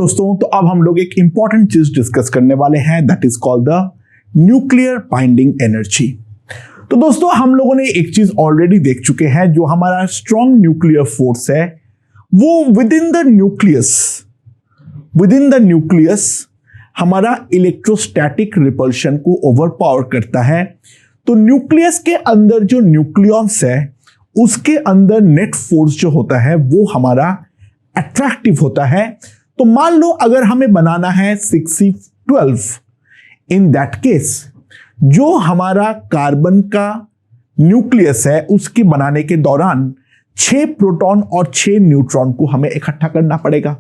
दोस्तों, तो अब हम लोग एक इंपॉर्टेंट चीज डिस्कस करने वाले हैं, that is called the nuclear binding energy. तो दोस्तों, हम लोगों ने एक चीज ऑलरेडी देख चुके हैं, जो हमारा स्ट्रॉन्ग न्यूक्लियर फोर्स है वो विद इन द न्यूक्लियस हमारा इलेक्ट्रोस्टैटिक रिपल्शन को ओवरपावर करता है। तो न्यूक्लियस के अंदर जो न्यूक्लियॉन्स है उसके अंदर नेट फोर्स जो होता है वो हमारा अट्रैक्टिव होता है। तो मान लो अगर हमें बनाना है 6C12, इन दैट केस जो हमारा कार्बन का न्यूक्लियस है उसके बनाने के दौरान 6 प्रोटॉन और 6 न्यूट्रॉन को हमें इकट्ठा करना पड़ेगा।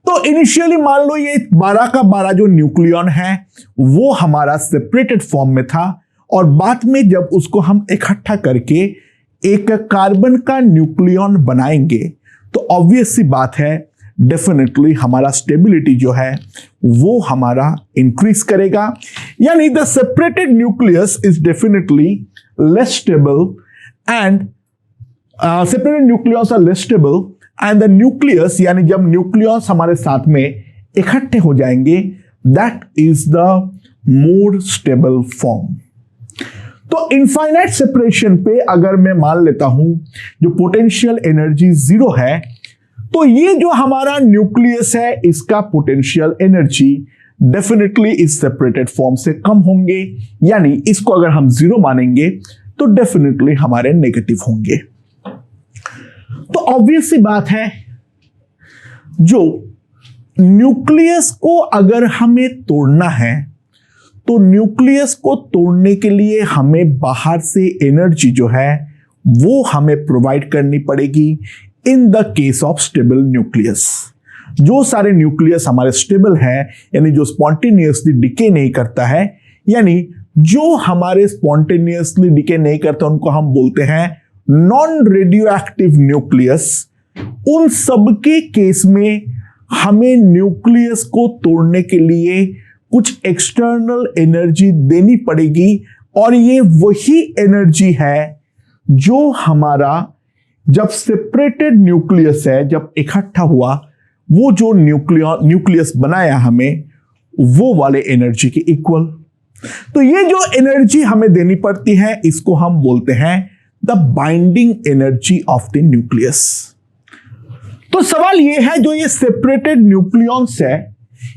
तो इनिशियली मान लो ये 12 का 12 जो न्यूक्लियॉन है वो हमारा सेपरेटेड फॉर्म में था, और बाद में जब उसको हम इकट्ठा करके एक कार्बन का न्यूक्लियॉन बनाएंगे तो ऑब्वियस सी बात है, डेफिनेटली हमारा स्टेबिलिटी जो है वो हमारा इंक्रीज करेगा। यानी the separated nucleus is definitely less stable and separated nucleus are less stable and the nucleus, यानी जब न्यूक्लियस हमारे साथ में इकट्ठे हो जाएंगे, that is the more stable form. तो इनफाइनाइट सेपरेशन पे अगर मैं मान लेता हूं जो पोटेंशियल एनर्जी 0 है, तो ये जो हमारा न्यूक्लियस है इसका पोटेंशियल एनर्जी डेफिनेटली इस सेपरेटेड फॉर्म से कम होंगे। यानी इसको अगर हम 0 मानेंगे तो डेफिनेटली हमारे नेगेटिव होंगे। तो ऑब्वियस सी बात है, जो न्यूक्लियस को अगर हमें तोड़ना है तो न्यूक्लियस को तोड़ने के लिए हमें बाहर से एनर्जी जो है वो हमें प्रोवाइड करनी पड़ेगी। इन the case of stable nucleus, जो सारे न्यूक्लियस हमारे स्टेबल है, यानी जो स्पॉन्टेनियसली डिके नहीं करता है, यानी जो हमारे स्पॉन्टेनियसली डिके नहीं करता उनको हम बोलते हैं नॉन रेडियो एक्टिव न्यूक्लियस। उन सब के केस में हमें न्यूक्लियस को तोड़ने के लिए कुछ एक्सटर्नल एनर्जी देनी पड़ेगी, और ये वही एनर्जी है जो हमारा जब सेपरेटेड न्यूक्लियस है, जब इकट्ठा हुआ, वो जो न्यूक्लियस बनाया हमें वो वाले एनर्जी के इक्वल। तो ये जो एनर्जी हमें देनी पड़ती है इसको हम बोलते हैं the binding energy of the nucleus. तो सवाल ये है, जो ये सेपरेटेड न्यूक्लियॉन्स है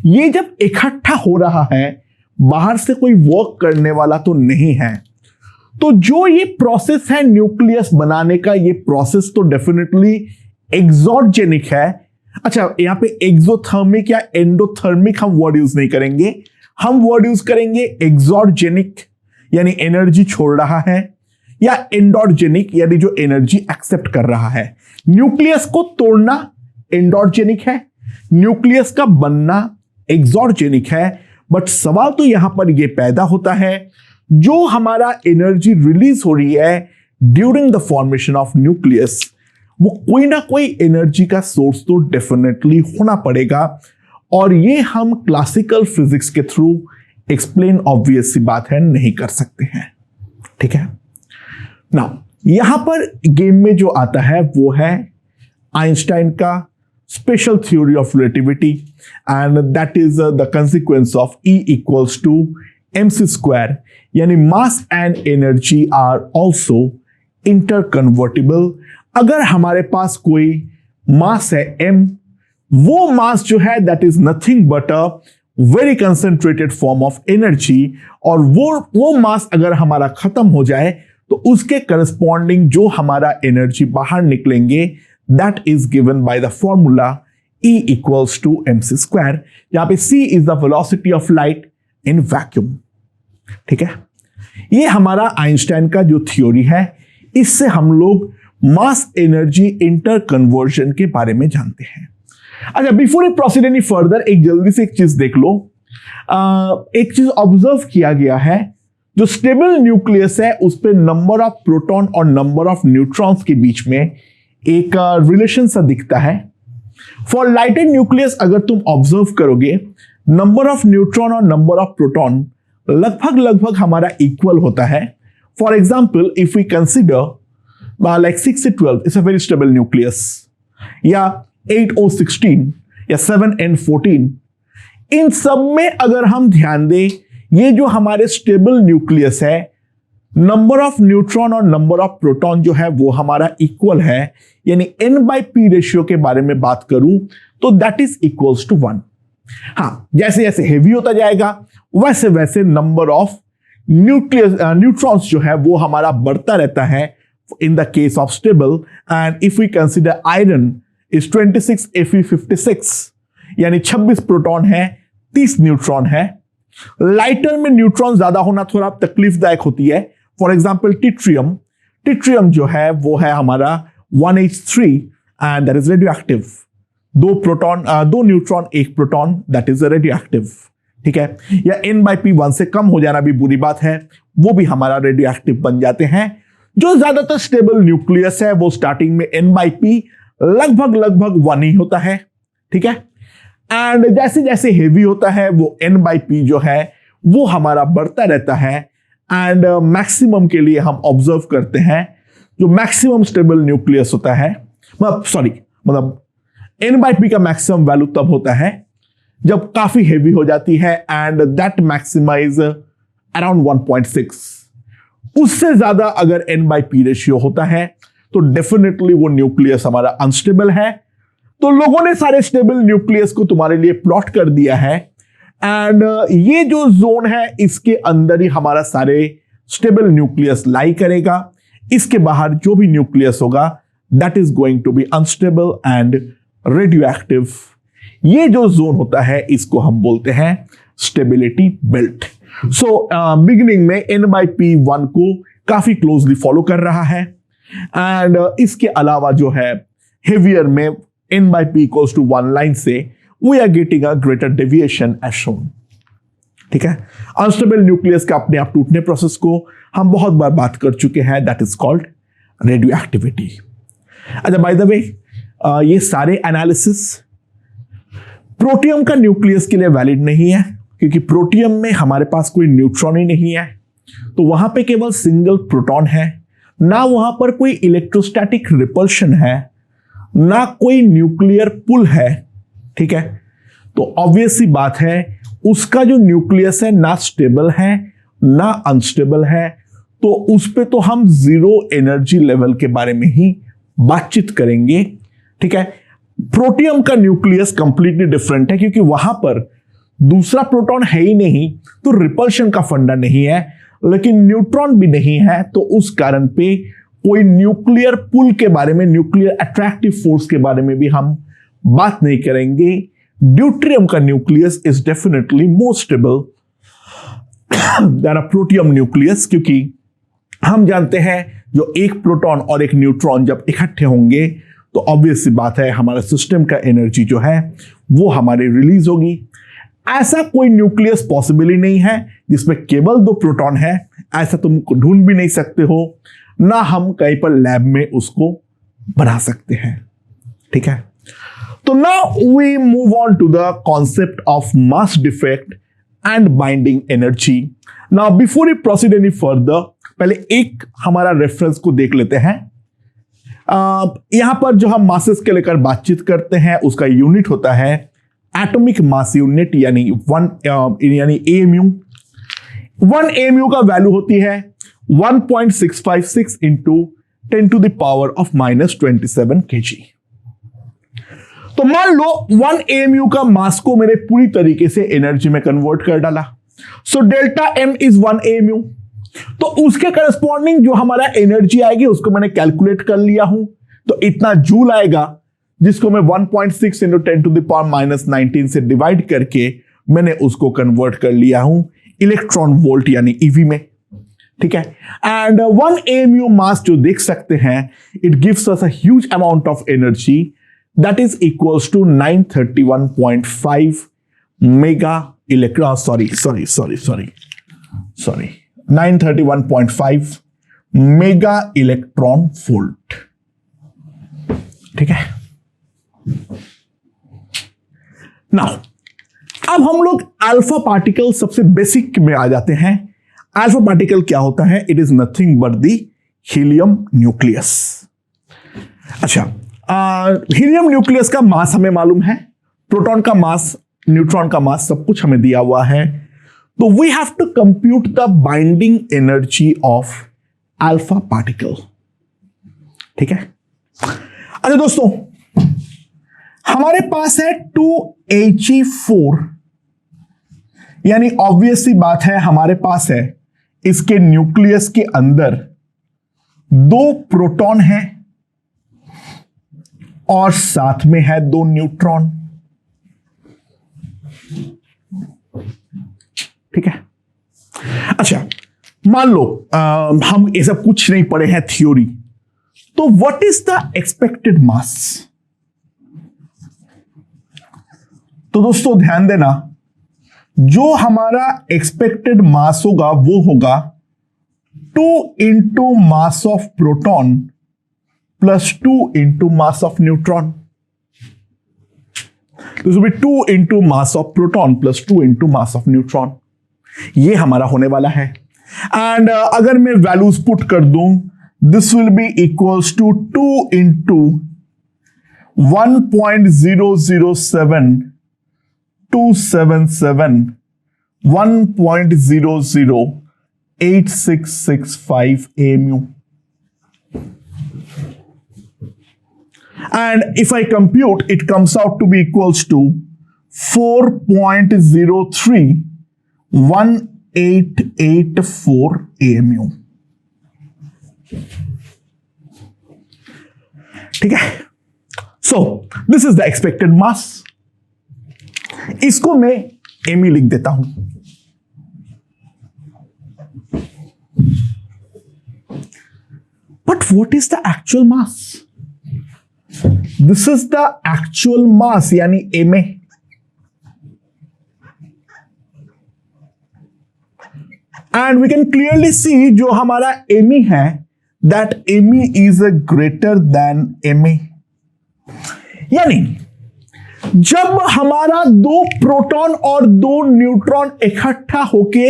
ये जब इकट्ठा हो रहा है, बाहर से कोई वर्क करने वाला तो नहीं है, तो जो ये प्रोसेस है न्यूक्लियस बनाने का, ये प्रोसेस तो डेफिनेटली एक्सोजेनिक है। अच्छा, यहां पे एक्सोथर्मिक या एंडोथर्मिक हम वर्ड यूज नहीं करेंगे, हम वर्ड यूज करेंगे एक्सोजेनिक, यानी एनर्जी छोड़ रहा है, या एंडोजेनिक, यानी जो एनर्जी एक्सेप्ट कर रहा है। न्यूक्लियस को तोड़ना एंडोजेनिक है, न्यूक्लियस का बनना एक्सोजेनिक है। बट सवाल तो यहां पर यह पैदा होता है, जो हमारा एनर्जी रिलीज हो रही है during the formation of nucleus, वो कोई ना कोई एनर्जी का सोर्स तो डेफिनेटली होना पड़ेगा, और ये हम क्लासिकल फिजिक्स के थ्रू एक्सप्लेन ऑब्वियस सी बात है नहीं कर सकते हैं। ठीक है ना। यहां पर गेम में जो आता है वो है आइंस्टाइन का special theory of relativity, and that is the consequence of E equals to mc square, यानी mass and energy are also interconvertible। अगर हमारे पास कोई मास है m, वो मास जो है that is nothing but a very concentrated form of energy, और वो मास अगर हमारा खत्म हो जाए तो उसके करस्पॉन्डिंग जो हमारा एनर्जी बाहर निकलेंगे that is given by the formula E equals to mc square, जहां पे c is the velocity of light in vacuum। ठीक है, ये हमारा आइंस्टाइन का जो थ्योरी है, इससे हम लोग मास एनर्जी इंटर कन्वर्जन के बारे में जानते हैं। अच्छा, before we proceed any further, एक जल्दी से एक चीज देख लो। एक चीज ऑब्जर्व किया गया है, जो स्टेबल न्यूक्लियस है उस पर नंबर ऑफ प्रोटॉन और नंबर ऑफ न्यूट्रॉन्स के बीच में एक रिलेशन सा दिखता है। फॉर लाइटेड न्यूक्लियस अगर तुम ऑब्जर्व करोगे, नंबर ऑफ न्यूट्रॉन और नंबर ऑफ प्रोटॉन लगभग हमारा इक्वल होता है। For example, if we consider like 6 से 12 is a very stable nucleus, या 8 और 16, या 7n14, इन सब में अगर हम ध्यान दें, ये जो हमारे स्टेबल न्यूक्लियस है, नंबर ऑफ न्यूट्रॉन और नंबर ऑफ प्रोटॉन जो है वो हमारा इक्वल है, यानी n/p रेशियो के बारे में बात करूं तो दैट इज इक्वल्स टू 1। हाँ, जैसे जैसे हेवी होता जाएगा वैसे वैसे नंबर ऑफ न्यूट्रॉन्स जो है वो हमारा बढ़ता रहता है in the case of stable. And if we consider iron is 26 Fe56, यानी 26 प्रोटॉन है, 30 न्यूट्रॉन है। लाइटर में न्यूट्रॉन ज्यादा होना थोड़ा तकलीफदायक होती है। फॉर एग्जाम्पल टिट्रियम जो है वो है हमारा 1H3 and that is radio active. 2 neutron 1 proton, that is radio active. ठीक है, या n/p 1 से कम हो जाना भी बुरी बात है, वो भी हमारा रेडियो एक्टिव बन जाते हैं। जो ज्यादातर स्टेबल न्यूक्लियस है वो स्टार्टिंग में n/p लगभग 1 ही होता है। ठीक है, एंड जैसे जैसे हेवी होता है वो n/p जो है वो हमारा बढ़ता रहता है। एंड मैक्सिमम के लिए हम ऑब्जर्व करते हैं जो मैक्सिमम स्टेबल न्यूक्लियस होता है, मतलब n/p का मैक्सिमम वैल्यू तब होता है जब काफी हेवी हो जाती है, एंड दैट मैक्सिमाइज अराउंड 1.6। उससे ज्यादा अगर n/p रेशियो होता है तो डेफिनेटली वो न्यूक्लियस हमारा अनस्टेबल है। तो लोगों ने सारे स्टेबल न्यूक्लियस को तुम्हारे लिए प्लॉट कर दिया है, एंड ये जो जोन है इसके अंदर ही हमारा सारे स्टेबल न्यूक्लियस लाई करेगा। इसके बाहर जो भी न्यूक्लियस होगा that is going to be unstable and radioactive. ये जो जोन होता है इसको हम बोलते हैं स्टेबिलिटी बेल्ट। सो बिगिनिंग में n/p 1 को काफी क्लोजली फॉलो कर रहा है, एंड इसके अलावा जो है हेवियर में n/p इक्वल्स टू 1 लाइन से we are getting a greater deviation as shown. ठीक है, अनस्टेबल न्यूक्लियस का अपने आप टूटने प्रोसेस को हम बहुत बार बात कर चुके हैं, that is called radio activity. अच्छा, बाय द वे ये सारे एनालिसिस प्रोटियम का न्यूक्लियस के लिए वैलिड नहीं है, क्योंकि प्रोटियम में हमारे पास कोई न्यूट्रॉन ही नहीं है, तो वहां पे केवल सिंगल प्रोटॉन है, ना वहां पर कोई इलेक्ट्रोस्टैटिक रिपल्शन है, ना कोई न्यूक्लियर पुल है। ठीक है, तो ऑब्वियस सी बात है उसका जो न्यूक्लियस है ना स्टेबल है ना अनस्टेबल है, तो उस पे तो हम जीरो एनर्जी लेवल के बारे में ही बातचीत करेंगे। ठीक है, प्रोटियम का न्यूक्लियस कंप्लीटली डिफरेंट है, क्योंकि वहां पर दूसरा प्रोटॉन है ही नहीं, तो रिपल्शन का फंडा नहीं है, लेकिन न्यूट्रॉन भी नहीं है, तो उस कारण पे कोई न्यूक्लियर पुल के बारे में, न्यूक्लियर अट्रैक्टिव फोर्स के बारे में भी हम बात नहीं करेंगे। ड्यूट्रियम का nucleus is definitely more stable then a protium nucleus, क्योंकि हम जानते हैं जो एक प्रोटॉन और एक न्यूट्रॉन जब इकट्ठे होंगे तो ऑब्वियस सी बात है हमारा सिस्टम का एनर्जी जो है वो हमारी रिलीज होगी। ऐसा कोई न्यूक्लियस पॉसिबल ही नहीं है जिसमें केवल 2 प्रोटॉन है, ऐसा तुम ढूंढ भी नहीं सकते हो, ना हम कहीं पर लैब में उसको बना सकते हैं। ठीक है, तो now we move on to the concept of mass defect and binding energy. Now before we proceed any further, पहले एक हमारा रेफरेंस को देख लेते हैं। यहां पर जो हम मासेस के लेकर बातचीत करते हैं उसका यूनिट होता है एटॉमिक मास यूनिट, यानी AMU। 1 AMU का वैल्यू होती है 1.656 into 10 to the power of -27 kg। तो मान लो 1 AMU का मास को मैंने पूरी तरीके से एनर्जी में कन्वर्ट कर डाला, so delta M is 1 AMU। तो उसके करस्पॉन्डिंग जो हमारा एनर्जी आएगी उसको मैंने कैलकुलेट कर लिया हूं, तो इतना जूल आएगा, जिसको मैं 1.6 इंटू 10 टू द पावर -19 से डिवाइड करके मैंने उसको कन्वर्ट कर लिया हूं इलेक्ट्रॉन वोल्ट यानी ईवी में। ठीक है, एंड 1 AMU मास जो देख सकते हैं, it gives us a huge amount of energy that is equals to 931.5 mega electron, sorry 931.5 mega electron volt. ठीक है, नाउ अब हम लोग अल्फा पार्टिकल सबसे बेसिक में आ जाते हैं। अल्फा पार्टिकल क्या होता है? It is nothing but the helium nucleus. अच्छा, हीलियम न्यूक्लियस का मास हमें मालूम है प्रोटॉन का मास, न्यूट्रॉन का मास, सब कुछ हमें दिया हुआ है। तो we have to compute the binding energy of alpha particle. ठीक है। अच्छा दोस्तों, हमारे पास है 2He4, यानी ऑब्वियस सी बात है हमारे पास है इसके न्यूक्लियस के अंदर 2 प्रोटॉन हैं और साथ में है 2 न्यूट्रॉन। ठीक है। अच्छा, मान लो हम ये सब कुछ नहीं पढ़े हैं थ्योरी, तो व्हाट इज द एक्सपेक्टेड मास? तो दोस्तों ध्यान देना, जो हमारा एक्सपेक्टेड मास होगा वो होगा 2 into mass of proton plus 2 into mass of neutron. This will B 2 into mass of proton plus 2 into mass of neutron. ये हमारा होने वाला है। एंड अगर मैं वैल्यूज पुट कर दूं, this will be equals to 2 into 1.007277 1.008665 AMU. And if I compute, it comes out to be equals to 4.031884 AMU. ठीक है। So this is the expected mass. इसको मैं ME लिख देता हूं। But what is the actual mass? This is the actual mass, यानी MA। And we can clearly see जो हमारा ME है, that ME is greater than MA। यानी जब हमारा 2 प्रोटॉन और 2 न्यूट्रॉन इकट्ठा होके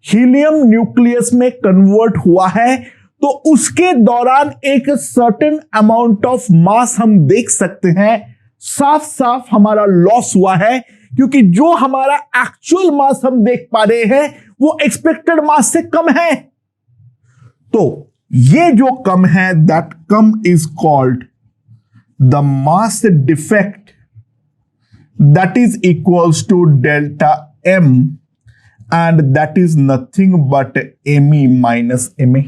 हीलियम न्यूक्लियस में कन्वर्ट हुआ है, तो उसके दौरान एक सर्टेन अमाउंट ऑफ मास हम देख सकते हैं साफ साफ हमारा लॉस हुआ है, क्योंकि जो हमारा एक्चुअल मास हम देख पा रहे हैं वो एक्सपेक्टेड मास से कम है। तो ये जो कम है, दैट कम is called the mass defect, that is equals to delta M, and that is nothing but ME minus MA।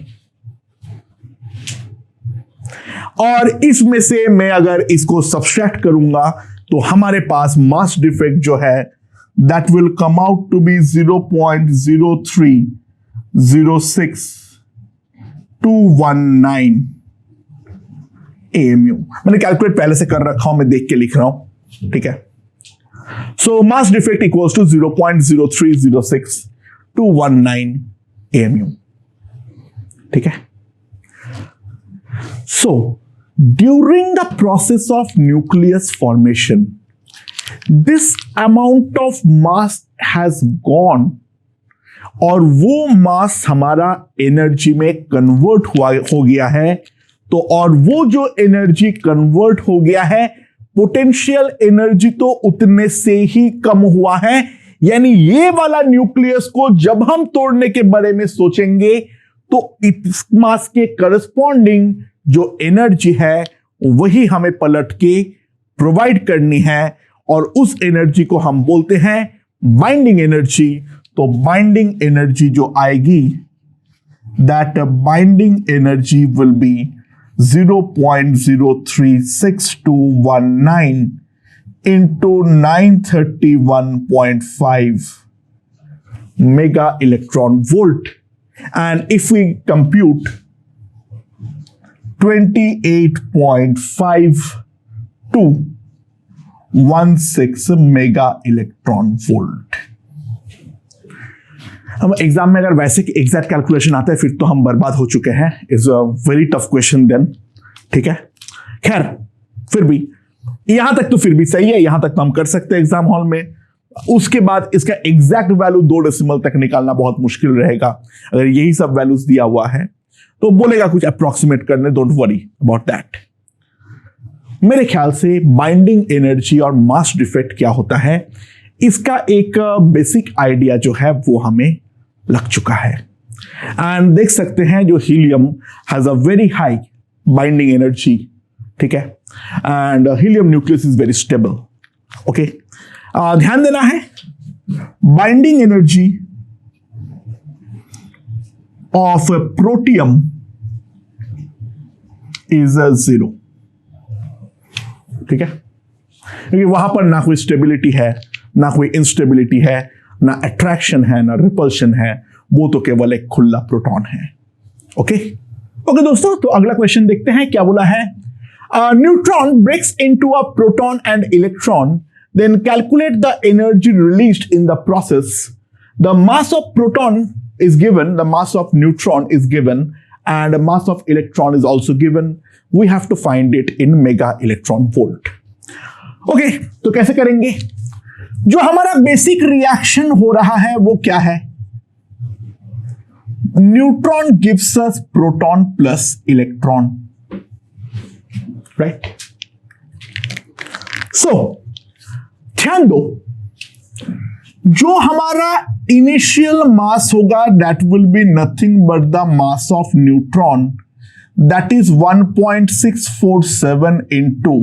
और इसमें से मैं अगर इसको सब्सट्रैक्ट करूंगा तो हमारे पास मास डिफेक्ट जो है that will come out to be 0.0306219 AMU। मैंने कैलकुलेट पहले से कर रखा हूं, मैं देख के लिख रहा हूं। ठीक है। So mass defect equals to 0.0306219 AMU। ठीक है। So, during the process of nucleus formation, this amount of mass has gone, और वो मास हमारा एनर्जी में कन्वर्ट हो गया है। तो और वो जो एनर्जी कन्वर्ट हो गया है, पोटेंशियल एनर्जी तो उतने से ही कम हुआ है। यानी ये वाला न्यूक्लियस को जब हम तोड़ने के बारे में सोचेंगे तो इस मास के करस्पॉन्डिंग जो एनर्जी है वही हमें पलट के प्रोवाइड करनी है, और उस एनर्जी को हम बोलते हैं बाइंडिंग एनर्जी। तो बाइंडिंग एनर्जी जो आएगी, that binding energy will be 0.0366219 into 931.5 mega electron volt. And if we compute 28.5216 mega electron volt. हम एग्जाम में अगर वैसे एग्जैक्ट कैलकुलेशन आता है फिर तो हम बर्बाद हो चुके हैं। Is a very tough question then. ठीक है। खैर, फिर भी यहां तक तो फिर भी सही है, यहां तक तो हम कर सकते हैं एग्जाम हॉल में। उसके बाद इसका एग्जैक्ट वैल्यू 2 डेसिमल तक निकालना बहुत मुश्किल रहेगा। अगर यही सब वैल्यूज दिया हुआ है तो बोलेगा कुछ अप्रोक्सीमेट करने, डोंट वरी अबाउट दैट। मेरे ख्याल से बाइंडिंग एनर्जी और मास डिफेक्ट क्या होता है, इसका एक बेसिक आइडिया जो है वो हमें लग चुका है। एंड देख सकते हैं जो helium has a very high binding energy, ठीक है, and helium nucleus is very stable. Okay, ध्यान देना है, binding energy of protium is 0, ठीक है, क्योंकि वहां पर ना कोई स्टेबिलिटी है, ना कोई इंस्टेबिलिटी है, ना अट्रैक्शन है, ना रिपल्शन है, वो तो केवल एक खुला प्रोटॉन है। ओके ओके दोस्तों, तो अगला क्वेश्चन देखते हैं क्या बोला है। Neutron breaks into a proton and electron, then calculate the energy released in the process. The mass of proton is given, the mass of neutron is given, and the mass of electron is also given. We have to find it in mega electron volt. Okay, तो कैसे करेंगे? जो हमारा basic reaction हो रहा है वो क्या है? Neutron gives us proton plus electron, right? So ध्यान दो, जो हमारा इनिशियल मास होगा that will be nothing but the mass of neutron, that is 1.647 into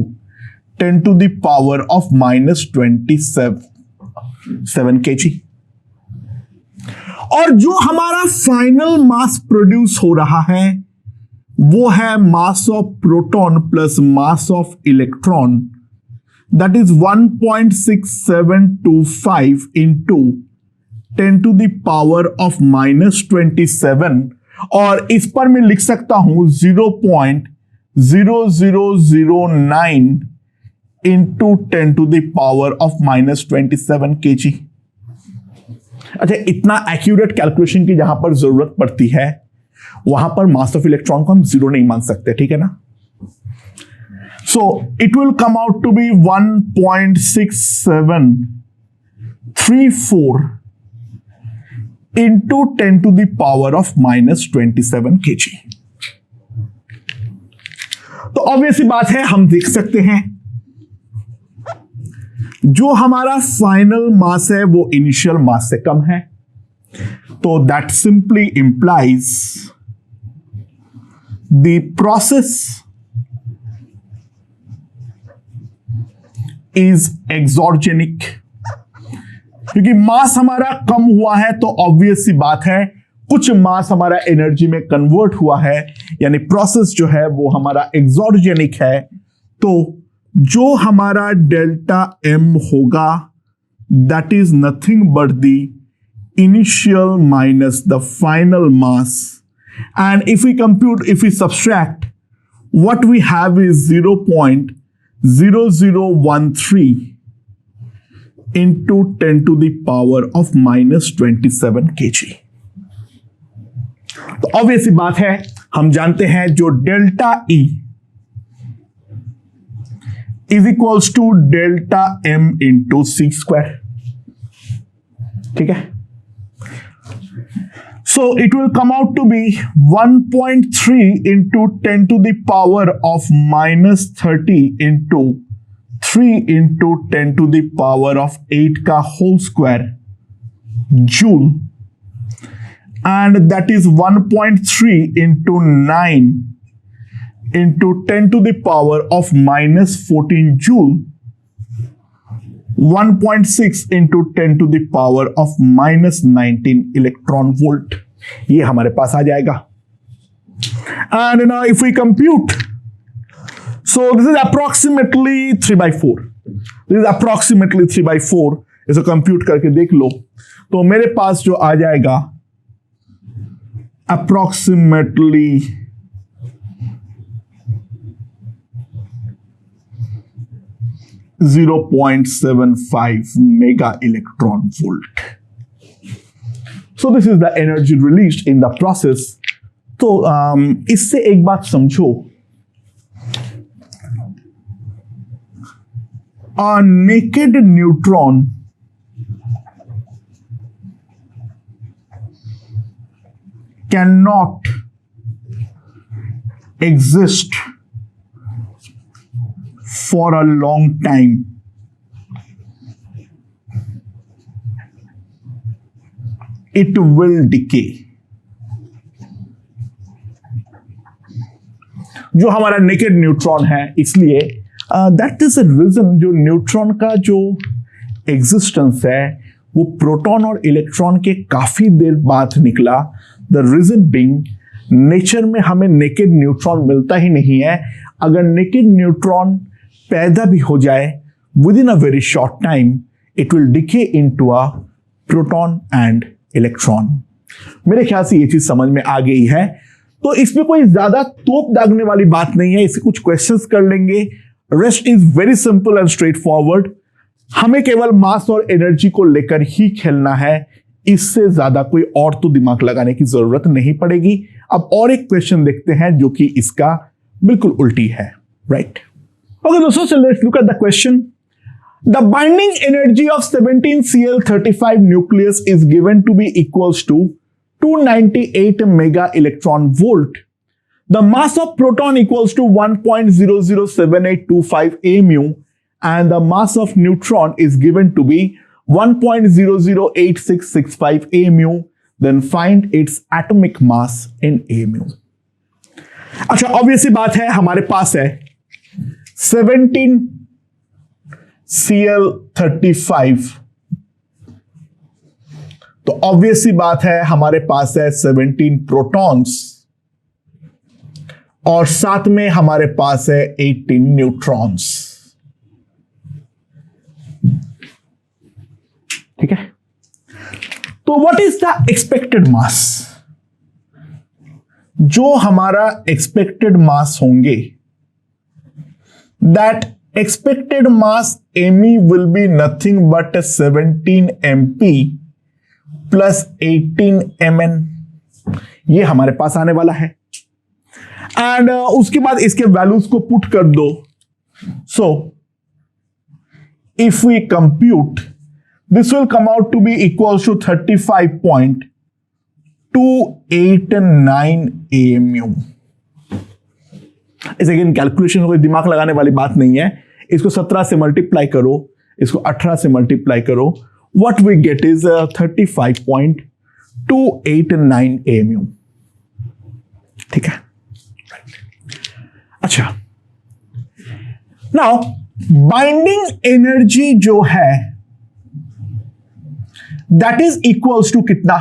10 to the power of -27 kg। और जो हमारा फाइनल मास प्रोड्यूस हो रहा है वो है mass of proton plus mass of electron, that is 1.6725 into 10 to the power of -27, और इस पर मैं लिख सकता हूं 0.0009 into 10 to the power of -27 kg। अच्छा, इतना एक्यूरेट कैलकुलेशन की जहां पर जरूरत पड़ती है वहां पर मास ऑफ इलेक्ट्रॉन को हम 0 नहीं मान सकते, ठीक है ना। So it will come out to be 1.6734 into 10 to the power of -27 kg। तो ऑब्वियस बात है, हम देख सकते हैं जो हमारा फाइनल मास है वो इनिशियल मास से कम है, तो that simply implies the process is exoergic. क्योंकि मास हमारा कम हुआ है तो ऑब्वियस सी बात है कुछ मास हमारा एनर्जी में कन्वर्ट हुआ है, यानी प्रोसेस जो है वो हमारा एक्सॉर्जेनिक है। तो जो हमारा डेल्टा एम होगा that is nothing but the initial minus the final mass, and if we compute, if we subtract, what we have is 0.0013 into 10 to the power of -27 kg। तो ऑब्वियस बात है, हम जानते हैं जो delta E is equals to delta M into C square, ठीक है। So it will come out to be 1.3 into 10 to the power of -30 into 3 into 10 to the power of 8 का whole square joule, and that is 1.3 into 9 into 10 to the power of -14 joule, 1.6 into 10 to the power of -19 electron volt। ये हमारे पास आ जाएगा। And now if we compute, so this is approximately 3/4, this is approximately 3/4। इसे compute करके देख लो तो मेरे पास जो आ जाएगा approximately 0.75 mega electron volt। So this is the energy released in the process। तो इससे एक बात समझो, a naked neutron cannot exist for a long time, it will decay. जो हमारा नेकेड न्यूट्रॉन है, इसलिए दैट इज अ रीजन जो न्यूट्रॉन का जो एग्जिस्टेंस है वो प्रोटॉन और इलेक्ट्रॉन के काफी देर बाद निकला. द रीजन बीइंग, नेचर में हमें नेकेड न्यूट्रॉन मिलता ही नहीं है. अगर नेकेड न्यूट्रॉन पैदा भी हो जाए with in a very short time, it will decay into a proton and electron. मेरे ख्याल से ये चीज समझ में आ गई है. तो इसमें कोई ज्यादा तोप दागने वाली बात नहीं है. इससे कुछ क्वेश्चंस कर लेंगे. Rest is very simple and straight forward. हमें केवल मास और एनर्जी को लेकर ही खेलना है. इससे ज्यादा कोई और तो दिमाग लगाने की जरूरत नहीं पड़ेगी. अब और एक क्वेश्चन देखते हैं जो कि इसका बिल्कुल उल्टी है. राइट, ओके दोस्तों, so let's look at the question. The binding energy of 17Cl35 nucleus is given to be equals to 298 mega electron volt. The mass of proton equals to 1.007825 mu, and the mass of neutron is given to be 1.008665 mu. Then find its atomic mass in mu. अच्छा, obviously बात है, हमारे पास है 17Cl35. तो obviously बात है हमारे पास है 17 प्रोटॉन्स और साथ में हमारे पास है 18 न्यूट्रॉन्स. ठीक है, तो व्हाट इज द एक्सपेक्टेड मास? जो हमारा एक्सपेक्टेड मास होंगे, that expected mass Me will be nothing but 17 MP plus 18 Mn. ये हमारे पास आने वाला है. एंड उसके बाद इसके वैल्यूज को पुट कर दो. So if we compute, this will come out to be equal to 35.289 AMU. इस अगेन कैलकुलेशन हो गई, दिमाग लगाने वाली बात नहीं है. इसको 17 से मल्टीप्लाई करो, इसको 18 से मल्टीप्लाई करो. What we get is 35.289 AMU. ठीक है. अच्छा, नाउ बाइंडिंग एनर्जी जो है दैट इज इक्वल्स टू कितना?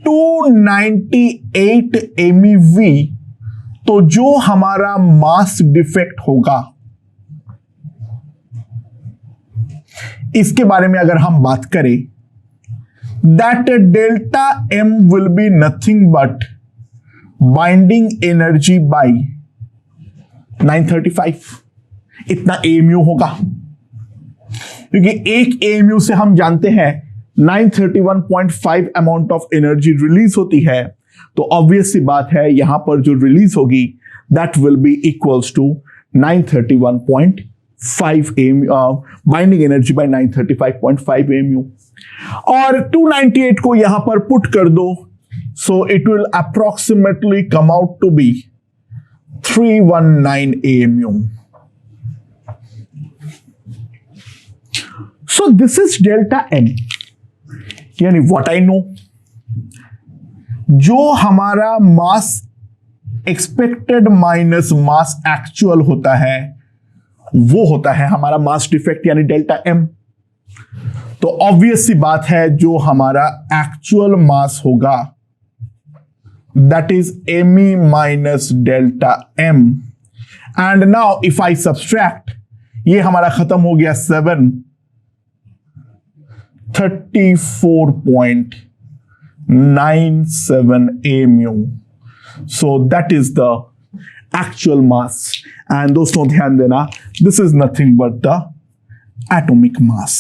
298 MeV. तो जो हमारा मास डिफेक्ट होगा, इसके बारे में अगर हम बात करें, that delta M will be nothing but binding energy bye 935. इतना AMU होगा, क्योंकि एक AMU से हम जानते हैं 931.5 अमाउंट ऑफ एनर्जी रिलीज होती है. तो ऑब्वियसली बात है यहां पर जो रिलीज होगी that will be equals to 931.5 AMU, binding energy by 935.5 AMU. और 298 को यहां पर पुट कर दो, so it will approximately come out to be 319 AMU. So this is delta M. यानी व्हाट आई नो, जो हमारा mass expected minus mass actual होता है वो होता है हमारा मास डिफेक्ट यानी डेल्टा M. तो ऑब्वियस सी बात है जो हमारा एक्चुअल मास होगा that is Me minus delta M. And now if I subtract, ये हमारा खत्म हो गया 7, 34.97 AMU. So that is the actual mass. And दोस्तों ध्यान देना, this is nothing but the atomic mass.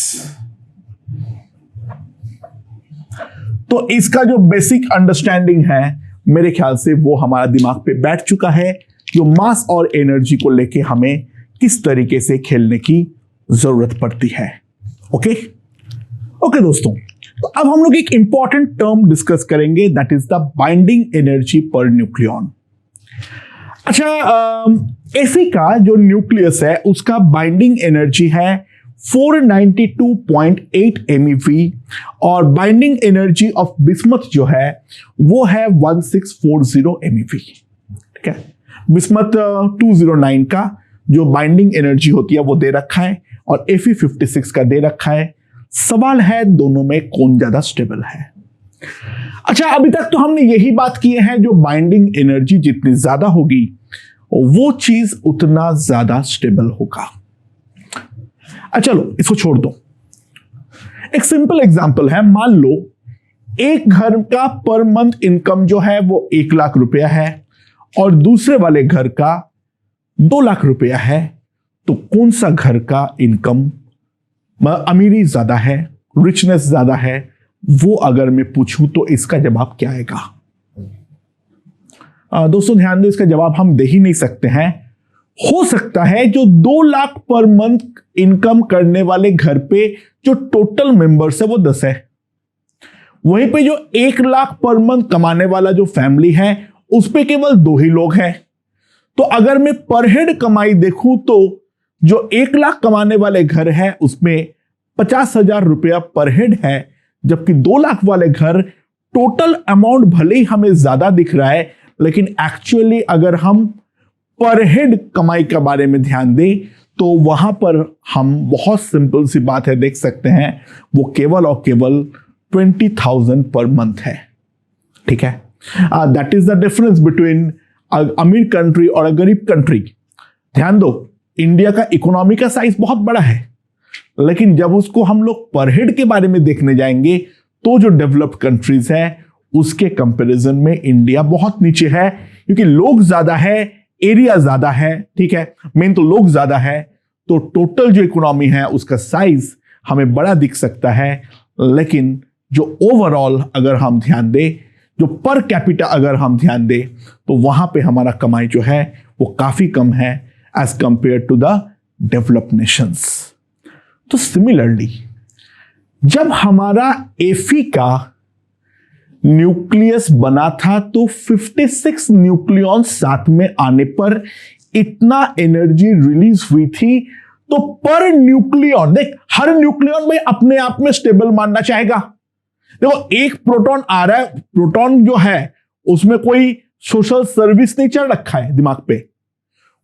तो इसका जो बेसिक अंडरस्टैंडिंग है मेरे ख्याल से वो हमारा दिमाग पे बैठ चुका है, जो मास और एनर्जी को लेके हमें किस तरीके से खेलने की जरूरत पड़ती है. ओके ओके दोस्तों, तो अब हम लोग एक इंपॉर्टेंट टर्म डिस्कस करेंगे that is the binding energy per nucleon. अच्छा, Fe का जो न्यूक्लियस है उसका बाइंडिंग एनर्जी है 492.8 MeV और बाइंडिंग एनर्जी ऑफ बिस्मथ जो है वो है 1640 MeV। ठीक है, बिस्मथ 209 का जो बाइंडिंग एनर्जी होती है वो दे रखा है और Fe56 का दे रखा है। सवाल है दोनों में कौन ज्यादा स्टेबल है। अच्छा, अभी तक तो हमने यही बात की है, जो बाइंडिंग एनर्जी जितनी ज्यादा होगी वो चीज उतना ज्यादा स्टेबल होगा। चलो इसको छोड़ दो। एक सिंपल एग्जांपल है, मान लो एक घर का पर मंथ इनकम जो है वो 1 लाख रुपया है और दूसरे वाले घर का 2 लाख रुपया है, तो कौन सा घर का इनकम अमीरी ज्यादा है, रिचनेस ज्यादा है, वो अगर मैं पूछूं तो इसका जवाब क्या आएगा? दोस्तों ध्यान दो, इसका जवाब हम दे ही नहीं सकते हैं। हो सकता है जो 2 लाख पर मंथ इनकम करने वाले घर पे जो टोटल मेंबर्स है वो 10 है, वहीं पे जो 1 लाख पर मंथ कमाने वाला जो फैमिली है उस पे केवल 2 ही लोग हैं। तो अगर मैं पर हेड कमाई देखूं तो जो 1 लाख कमाने वाले घर है उसमें 50,000 रुपया पर हेड है, जबकि 2 लाख वाले घर टोटल अमाउंट भले ही हमें ज्यादा दिख रहा है, लेकिन एक्चुअली अगर हम पर हेड कमाई के बारे में ध्यान दें तो वहां पर हम बहुत सिंपल सी बात है देख सकते हैं, वो केवल और केवल 20,000 पर मंथ है। ठीक है, that is the difference between अमीर कंट्री और गरीब कंट्री। ध्यान दो, इंडिया का इकोनॉमी का साइज बहुत बड़ा है, लेकिन जब उसको हम लोग पर हेड के बारे में देखने जाएंगे तो जो डेवलप्ड कंट्रीज है उसके कंपैरिजन में इंडिया बहुत नीचे है, क्योंकि लोग ज्यादा है, एरिया ज्यादा है। ठीक है, मेन तो लोग ज्यादा है, तो टोटल जो इकोनॉमी है उसका साइज हमें बड़ा दिख सकता है, लेकिन जो ओवरऑल अगर हम ध्यान दें, जो पर कैपिटा अगर हम ध्यान दें, तो वहां पे हमारा कमाई जो है वो काफी कम है as compare to the developed nations. तो सिमिलरली जब हमारा Fe का न्यूक्लियस बना था तो 56 न्यूक्लियॉन साथ में आने पर इतना एनर्जी रिलीज हुई थी। तो पर न्यूक्लियॉन, देख हर न्यूक्लियॉन भाई अपने आप में स्टेबल मानना चाहेगा। देखो एक प्रोटॉन आ रहा है, प्रोटॉन जो है उसमें कोई सोशल सर्विस नहीं चल रखा है दिमाग पे,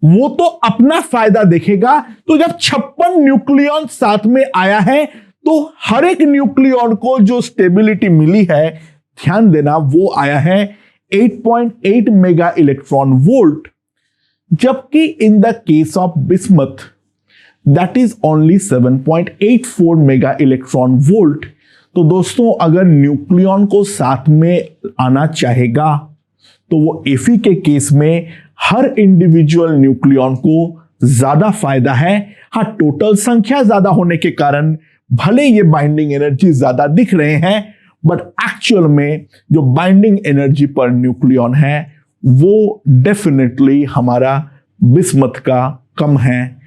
वो तो अपना फायदा देखेगा। तो जब 56 न्यूक्लियॉन साथ में आया है तो हर एक न्यूक्लियॉन को जो स्टेबिलिटी मिली है, ध्यान देना, वो आया है 8.8 मेगा इलेक्ट्रॉन वोल्ट, जबकि इन the case of bismuth that is only 7.84 mega electron volt. तो दोस्तों अगर न्यूक्लियॉन को साथ में आना चाहेगा तो वो Fe के केस में हर इंडिविजुअल न्यूक्लियॉन को ज्यादा फायदा है। हाँ, टोटल संख्या ज्यादा होने के कारण भले ये बाइंडिंग एनर्जी ज्यादा दिख रहे हैं, बट एक्चुअल में जो बाइंडिंग एनर्जी पर न्यूक्लियॉन है वो डेफिनेटली हमारा बिस्मथ का कम है,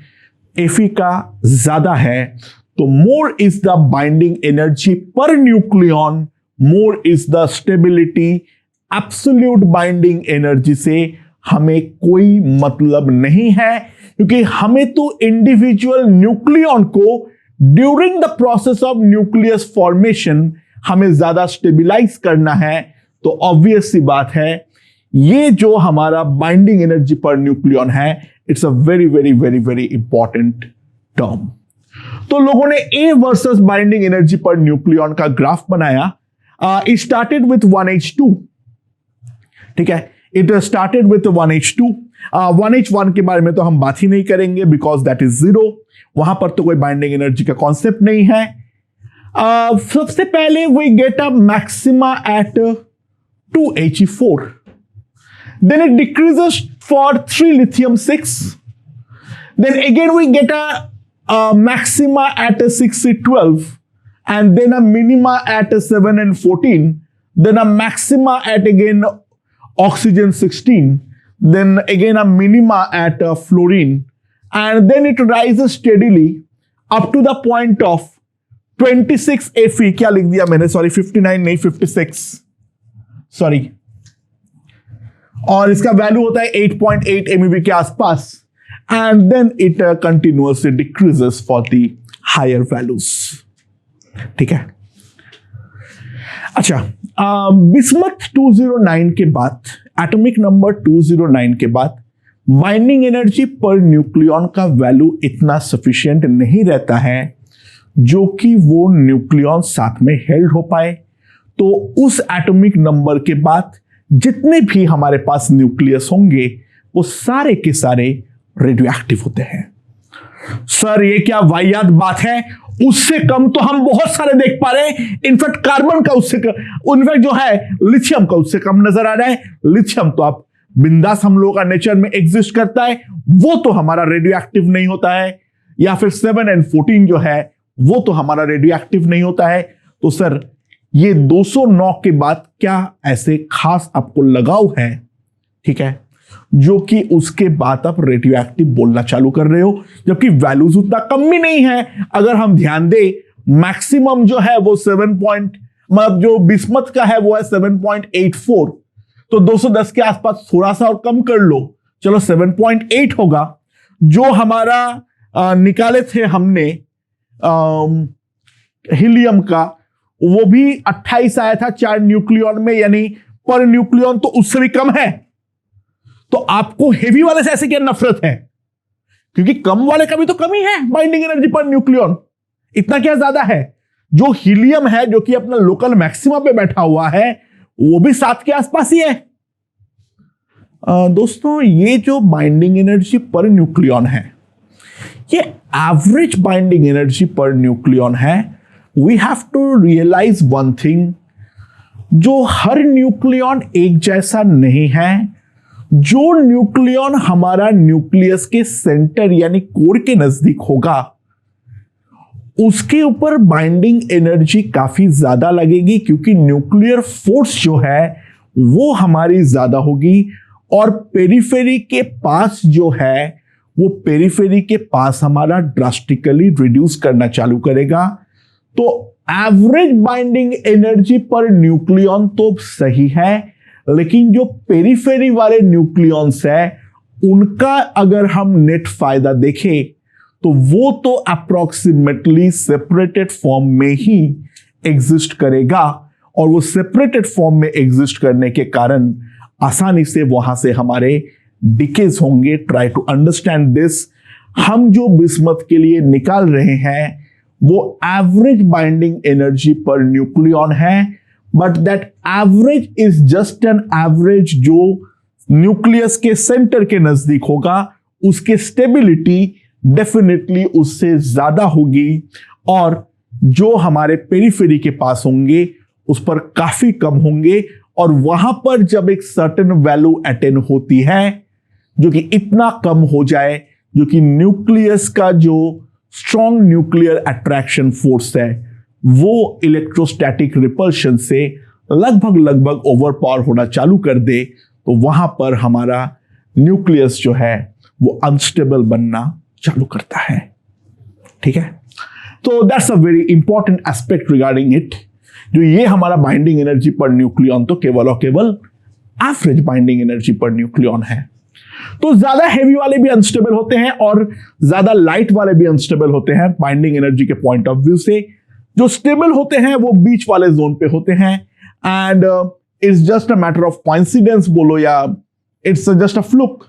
Fe का ज्यादा है। तो more is the binding energy per nucleon, more is the stability. Absolute binding energy से हमें कोई मतलब नहीं है, क्योंकि हमें तो इंडिविजुअल न्यूक्लियॉन को during the process of nucleus formation हमें ज्यादा स्टेबिलाइज करना है। तो ऑब्वियस सी बात है, ये जो हमारा बाइंडिंग एनर्जी पर न्यूक्लियॉन है, it's a very very very very important term. तो लोगों ने A versus binding energy per nucleon का ग्राफ बनाया। It started with 1H2। ठीक है, it started with 1H2। 1H1 के बारे में तो हम बात ही नहीं करेंगे, बिकॉज दैट इज 0, वहां पर तो कोई बाइंडिंग एनर्जी का कॉन्सेप्ट नहीं है। सबसे पहले we get a maxima at 2He4, then it decreases for 3 lithium 6, then again we get a maxima at 6C12, and then a minima at 7 and 14, then a maxima at again oxygen 16, then again a minima at fluorine, and then it rises steadily up to the point of 26 Fe। क्या लिख दिया मैंने, sorry 59 नहीं 56, sorry, और इसका value होता है 8.8 MeV के आसपास। and then it continuously decreases for the higher values. ठीक है। अच्छा, बिस्मथ 209 के बाद, एटॉमिक नंबर 209 के बाद बाइंडिंग एनर्जी पर न्यूक्लियॉन का वैल्यू इतना सफिशिएंट नहीं रहता है जो कि वो न्यूक्लियॉन साथ में हेल्ड हो पाए। तो उस एटॉमिक नंबर के बाद जितने भी हमारे पास न्यूक्लियस होंगे वो सारे के सारे रेडियोएक्टिव होते हैं। सर ये क्या वाहियात बात है, उससे कम तो हम बहुत सारे देख पा रहे हैं। इनफैक्ट कार्बन का उससे कम, इनफैक्ट जो है लिथियम का उससे कम नजर आ रहा है। लिथियम तो आप बिंदास हम लोगों का नेचर में एग्जिस्ट करता है, वो तो हमारा रेडियो एक्टिव नहीं होता है। या फिर 7 और 14 जो है वो तो हमारा रेडियो एक्टिव नहीं होता है। तो सर ये 209 के बाद क्या ऐसे खास आपको लगाव है, ठीक है, जो कि उसके बाद आप रेडियो एक्टिव बोलना चालू कर रहे हो, जबकि वैल्यूज उतना कम भी नहीं है। अगर हम ध्यान दें, मैक्सिमम जो है वो 7 पॉइंट, मतलब जो बिस्मथ का है वो है 7.84, तो 210 के आसपास थोड़ा सा और कम कर लो, चलो 7.8 होगा। जो हमारा निकाले थे हमने हीलियम का, वो भी 28 आया था 4 न्यूक्लियॉन में, यानी पर न्यूक्लियॉन तो उससे भी कम है। तो आपको हेवी वाले से ऐसे क्या नफरत है, क्योंकि कम वाले का भी तो कम ही है बाइंडिंग एनर्जी पर न्यूक्लियॉन, इतना क्या ज्यादा है। जो हीलियम है जो कि अपना लोकल मैक्सिमा पे बैठा हुआ है वो भी 7 के आसपास ही है। दोस्तों ये जो बाइंडिंग एनर्जी पर न्यूक्लियॉन है ये average binding energy per nucleon है। We have to realize one thing, जो हर न्यूक्लियॉन एक जैसा नहीं है। जो न्यूक्लियॉन हमारा न्यूक्लियस के सेंटर यानी कोर के नजदीक होगा उसके ऊपर बाइंडिंग एनर्जी काफी ज्यादा लगेगी, क्योंकि न्यूक्लियर फोर्स जो है वो हमारी ज्यादा होगी। और पेरिफेरी के पास जो है वो पेरिफेरी के पास हमारा ड्रास्टिकली रिड्यूस करना चालू करेगा। तो average binding energy per nucleon तो सही है, लेकिन जो पेरिफेरी वाले न्यूक्लियॉन्स है उनका अगर हम नेट फायदा देखें तो वो तो अप्रोक्सीमेटली सेपरेटेड फॉर्म में ही एग्जिस्ट करेगा, और वो सेपरेटेड फॉर्म में एग्जिस्ट करने के कारण आसानी से वहां से हमारे डिकेज होंगे। Try to understand this. हम जो बिस्मथ के लिए निकाल रहे हैं वो average binding energy per nucleon है, but that average is just an average. जो न्यूक्लियस के सेंटर के नजदीक होगा उसके स्टेबिलिटी डेफिनेटली उससे ज्यादा होगी, और जो हमारे पेरिफेरी के पास होंगे उस पर काफी कम होंगे। और वहां पर जब एक सर्टेन वैल्यू अटेन होती है जो कि इतना कम हो जाए, जो कि न्यूक्लियस का जो स्ट्रॉन्ग न्यूक्लियर अट्रैक्शन फोर्स है वो इलेक्ट्रोस्टैटिक रिपल्शन से लगभग ओवरपावर होना चालू कर दे, तो वहां पर हमारा न्यूक्लियस जो है वो अनस्टेबल बनना चालू करता है। ठीक है, तो that's a very important aspect regarding it. जो ये हमारा बाइंडिंग एनर्जी पर न्यूक्लियॉन तो केवल और केवल average binding energy per nucleon है। तो ज्यादा हेवी वाले भी अनस्टेबल होते हैं और ज्यादा लाइट वाले भी अनस्टेबल होते हैं बाइंडिंग एनर्जी के पॉइंट ऑफ व्यू से। जो स्टेबल होते हैं वो बीच वाले जोन पे होते हैं, and it's just a matter of coincidence बोलो या इट्स जस्ट अ फ्लुक।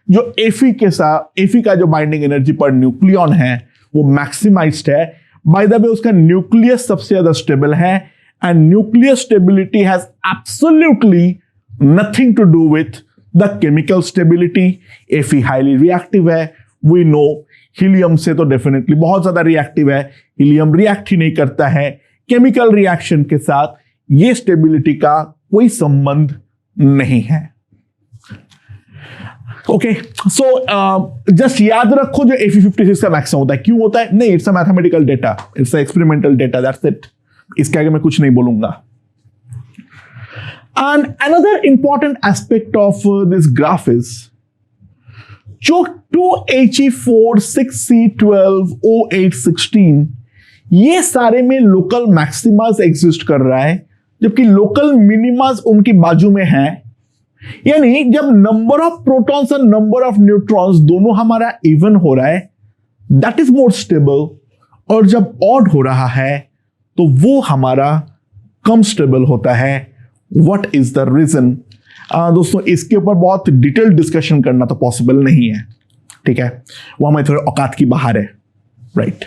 जो एफी के साथ, एफी का जो बाइंडिंग एनर्जी पर न्यूक्लियॉन है वो मैक्सिमाइज्ड है। बाय द वे उसका न्यूक्लियस सबसे ज्यादा स्टेबल है, and nuclear stability has absolutely nothing to do with the chemical stability. F highly reactive है, वी नो। हीलियम से तो डेफिनेटली बहुत ज्यादा रिएक्टिव है, हीलियम रिएक्ट ही नहीं करता है केमिकल रिएक्शन के साथ। ये स्टेबिलिटी का कोई संबंध नहीं है। ओके, सो जस्ट याद रखो जो Fe56 का मैक्सिमम होता है, क्यों होता है? नहीं, it's a mathematical data, it's a experimental data, that's it. इसके आगे मैं कुछ नहीं बोलूंगा। And another important aspect of this graph is जो 2He4 6C12 O8 16 ये सारे में लोकल मैक्सिमास एग्जिस्ट कर रहा है, जबकि लोकल मिनिमास उनकी बाजू में है। यानी जब नंबर ऑफ प्रोटॉन्स और नंबर ऑफ न्यूट्रॉन्स दोनों हमारा इवन हो रहा है, दैट इज मोर स्टेबल, और जब ऑड हो रहा है तो वो हमारा कम स्टेबल होता है। What is the reason? दोस्तों इसके ऊपर बहुत डिटेल डिस्कशन करना तो पॉसिबल नहीं है, ठीक है, वो हमें थोड़े औकात की बाहर है, राइट।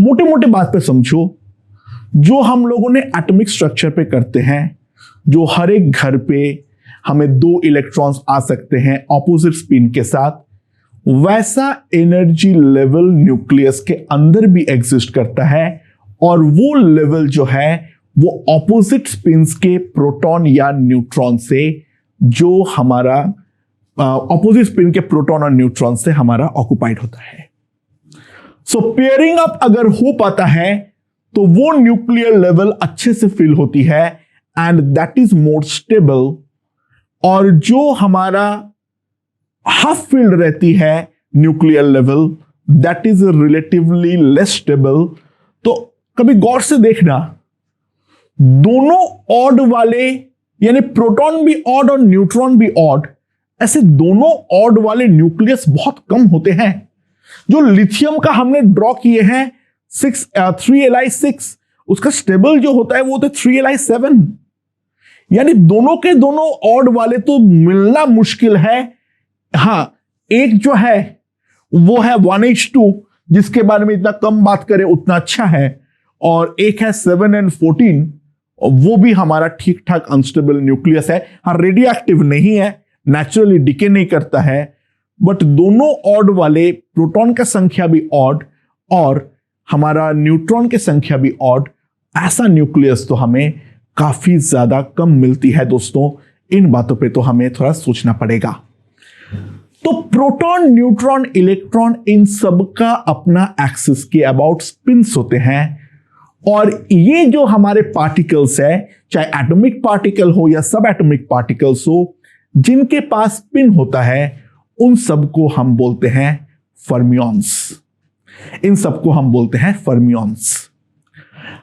मोटे मोटे बात पे समझो, जो हम लोगों ने एटॉमिक स्ट्रक्चर पे करते हैं, जो हर एक घर पे हमें 2 इलेक्ट्रॉन्स आ सकते हैं ऑपोजिट स्पिन के साथ, वैसा एनर्जी लेवल न्यूक्लियस के अंदर भी एग्जिस्ट करता है, और वो लेवल जो है वो ऑपोजिट स्पिन्स के प्रोटॉन या न्यूट्रॉन से, जो हमारा ऑपोजिट स्पिन के प्रोटॉन और न्यूट्रॉन से हमारा ऑक्युपाइड होता है। सो पेयरिंग अप अगर हो पाता है तो वो न्यूक्लियर लेवल अच्छे से फिल होती है, and that is more stable. और जो हमारा हाफ फिल्ड रहती है nuclear level, that is relatively less stable. तो कभी गौर से देखना, दोनों ऑड वाले, यानी प्रोटॉन भी ऑड और न्यूट्रॉन भी ऑड, ऐसे दोनों ऑड वाले न्यूक्लियस बहुत कम होते हैं। जो लिथियम का हमने ड्रॉ किए हैं 3Li6, उसका स्टेबल जो होता है वो होता है 3Li7। यानी दोनों के दोनों ऑड वाले तो मिलना मुश्किल है। हां, एक जो है वो है 1H2, जिसके बारे में इतना कम बात करें उतना अच्छा है, और एक है 7N14, और वो भी हमारा ठीक ठाक अनस्टेबल न्यूक्लियस है। हाँ, रेडियो एक्टिव नहीं है, नेचुरली डिके नहीं करता है, बट दोनों ऑड वाले, प्रोटॉन का संख्या भी ऑड और हमारा न्यूट्रॉन की संख्या भी ऑड, ऐसा न्यूक्लियस तो हमें काफी ज्यादा कम मिलती है। दोस्तों इन बातों पे तो हमें थोड़ा सोचना पड़ेगा। तो प्रोटॉन, न्यूट्रॉन, इलेक्ट्रॉन, इन सब का अपना एक्सिस के अबाउट स्पिन्स होते हैं, और ये जो हमारे पार्टिकल्स है, चाहे एटॉमिक पार्टिकल हो या सब एटॉमिक पार्टिकल्स हो, जिनके पास स्पिन होता है, उन सबको हम बोलते हैं फर्मियॉन्स। इन सबको हम बोलते हैं फर्मियॉन्स।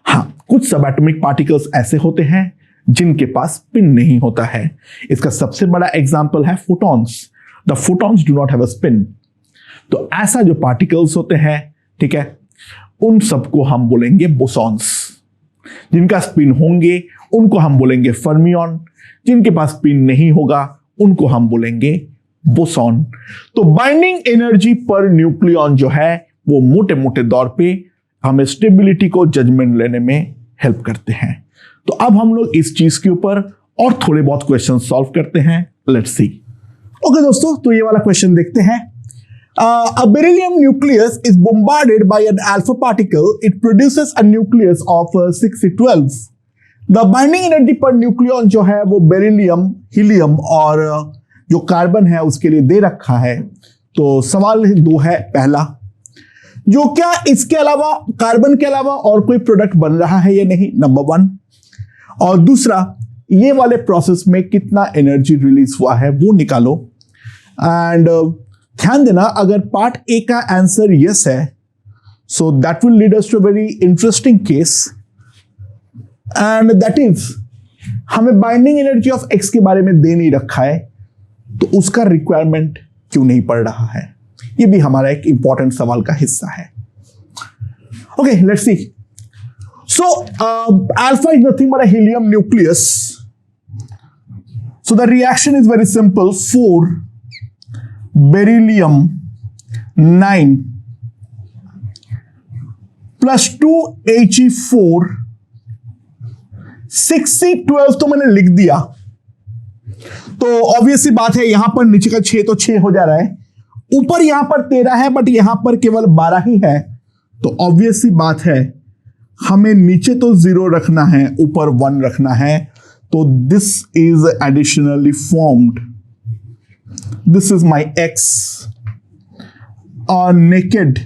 हां, कुछ सब एटॉमिक पार्टिकल्स ऐसे होते हैं जिनके पास स्पिन नहीं होता है। इसका सबसे बड़ा एग्जांपल है photons. The photons do not have a spin. तो ऐसा जो पार्टिकल्स होते हैं, ठीक है, उन सबको हम बोलेंगे बोसॉन्स। जिनका स्पिन होंगे उनको हम बोलेंगे फर्मियॉन, जिनके पास स्पिन नहीं होगा उनको हम बोलेंगे बोसॉन। तो बाइंडिंग एनर्जी पर न्यूक्लियॉन जो है वो मोटे मोटे तौर पे हमें स्टेबिलिटी को जजमेंट लेने में हेल्प करते हैं। तो अब हम लोग इस चीज के ऊपर और थोड़े बहुत क्वेश्चन सॉल्व करते हैं। Let's see. ओके दोस्तों, तो ये वाला क्वेश्चन देखते हैं। A beryllium nucleus is bombarded by an alpha particle. It produces a nucleus of 6C12. The binding energy per nucleon जो है वो बेरिलियम, हीलियम और जो कार्बन है उसके लिए दे रखा है। तो सवाल 2 है, पहला, जो क्या इसके अलावा, कार्बन के अलावा और कोई प्रोडक्ट बन रहा है या नहीं, नंबर 1। और दूसरा, ये वाले प्रोसेस में कितना एनर्जी रिलीज हुआ है वो निकालो। एंड ध्यान देना, अगर पार्ट ए का आंसर यस है, so that will lead us to very interesting case, and that is हमें बाइंडिंग एनर्जी ऑफ एक्स के बारे में दे नहीं रखा है, तो उसका रिक्वायरमेंट क्यों नहीं पड़ रहा है, ये भी हमारा एक इंपॉर्टेंट सवाल का हिस्सा है। Okay, let's see. So alpha is nothing but a helium nucleus. So the reaction is very simple. 4 beryllium 9 plus 2 He4 6C12 तो मैंने लिख दिया, तो ऑब्वियसली बात है यहां पर नीचे का 6 तो 6 हो जा रहा है, ऊपर यहां पर 13 है बट यहां पर केवल 12 ही है। तो ऑब्वियसली बात है हमें नीचे तो 0 रखना है, ऊपर 1 रखना है। तो this is additionally formed. This is my X, a naked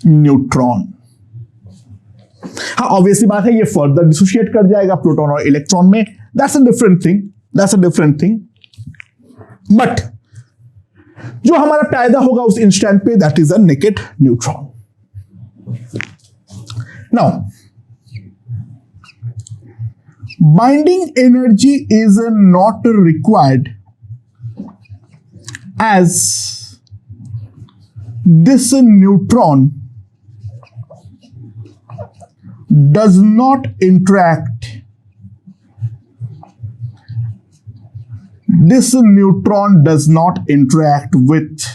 neutron. हाँ, ऑब्वियसली बात है ये फर्दर डिसोशिएट कर जाएगा प्रोटॉन और इलेक्ट्रॉन में। That's a different thing. That's a different thing. But जो हमारा पैदा होगा उस इंस्टेंट पे, that is a naked neutron. Now, binding energy is not required as this neutron does not interact with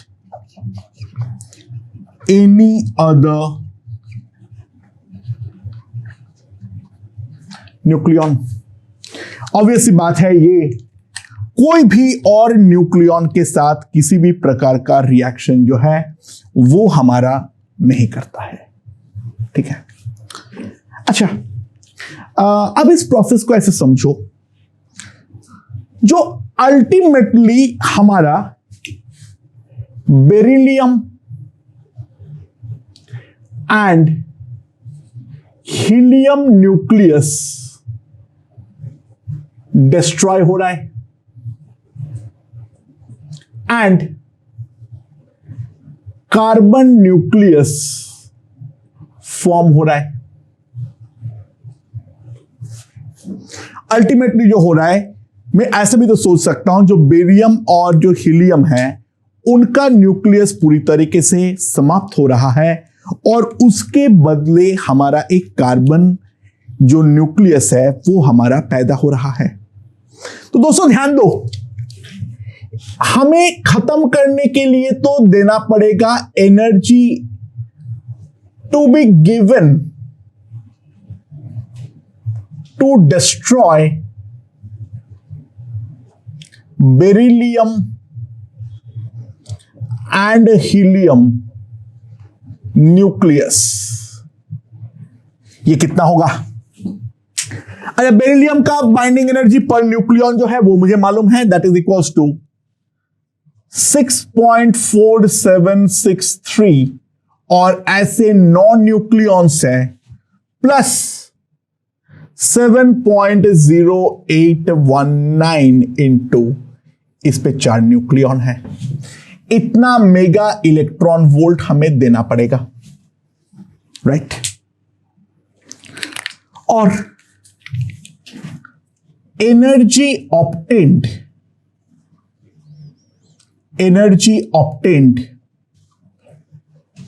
any other nucleon. Obviously बात है, ये कोई भी और न्यूक्लियन के साथ किसी भी प्रकार का रिएक्शन जो है वो हमारा नहीं करता है। ठीक है, अच्छा, अब इस प्रोसेस को ऐसे समझो, जो अल्टीमेटली हमारा beryllium and helium nucleus destroy हो रहा है एंड कार्बन न्यूक्लियस फॉर्म हो रहा है। अल्टीमेटली जो हो रहा है, मैं ऐसा भी तो सोच सकता हूं, जो बेरियम और जो हीलियम है उनका न्यूक्लियस पूरी तरीके से समाप्त हो रहा है और उसके बदले हमारा एक कार्बन जो न्यूक्लियस है वो हमारा पैदा हो रहा है। तो दोस्तों ध्यान दो, हमें खत्म करने के लिए तो देना पड़ेगा energy to be given to destroy beryllium and helium nucleus. ये कितना होगा? अच्छा, बेरिलियम का बाइंडिंग एनर्जी पर न्यूक्लियन जो है वो मुझे मालूम है, दैट इज इक्वल्स टू 6.4763 और ऐसे नॉन न्यूक्लियंस है प्लस 7.0819 इंटू इस पे 4 न्यूक्लियन है। इतना मेगा इलेक्ट्रॉन वोल्ट हमें देना पड़ेगा, राइट? और energy obtained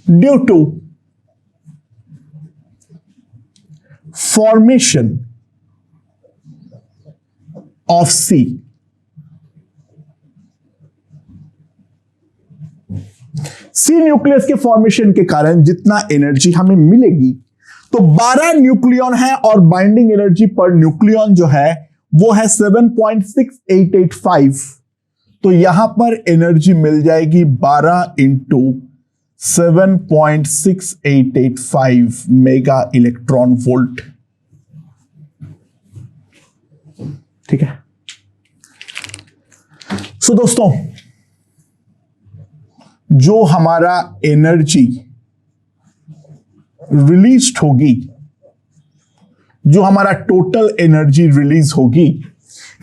due to formation of C nucleus के फॉर्मेशन के कारण जितना एनर्जी हमें मिलेगी, तो 12 न्यूक्लियन है और बाइंडिंग एनर्जी पर न्यूक्लियन जो है वो है 7.6885। तो यहां पर एनर्जी मिल जाएगी 12 इंटू 7.6885 मेगा इलेक्ट्रॉन वोल्ट। ठीक है, सो दोस्तों, जो हमारा एनर्जी रिलीज होगी, जो हमारा टोटल एनर्जी रिलीज होगी,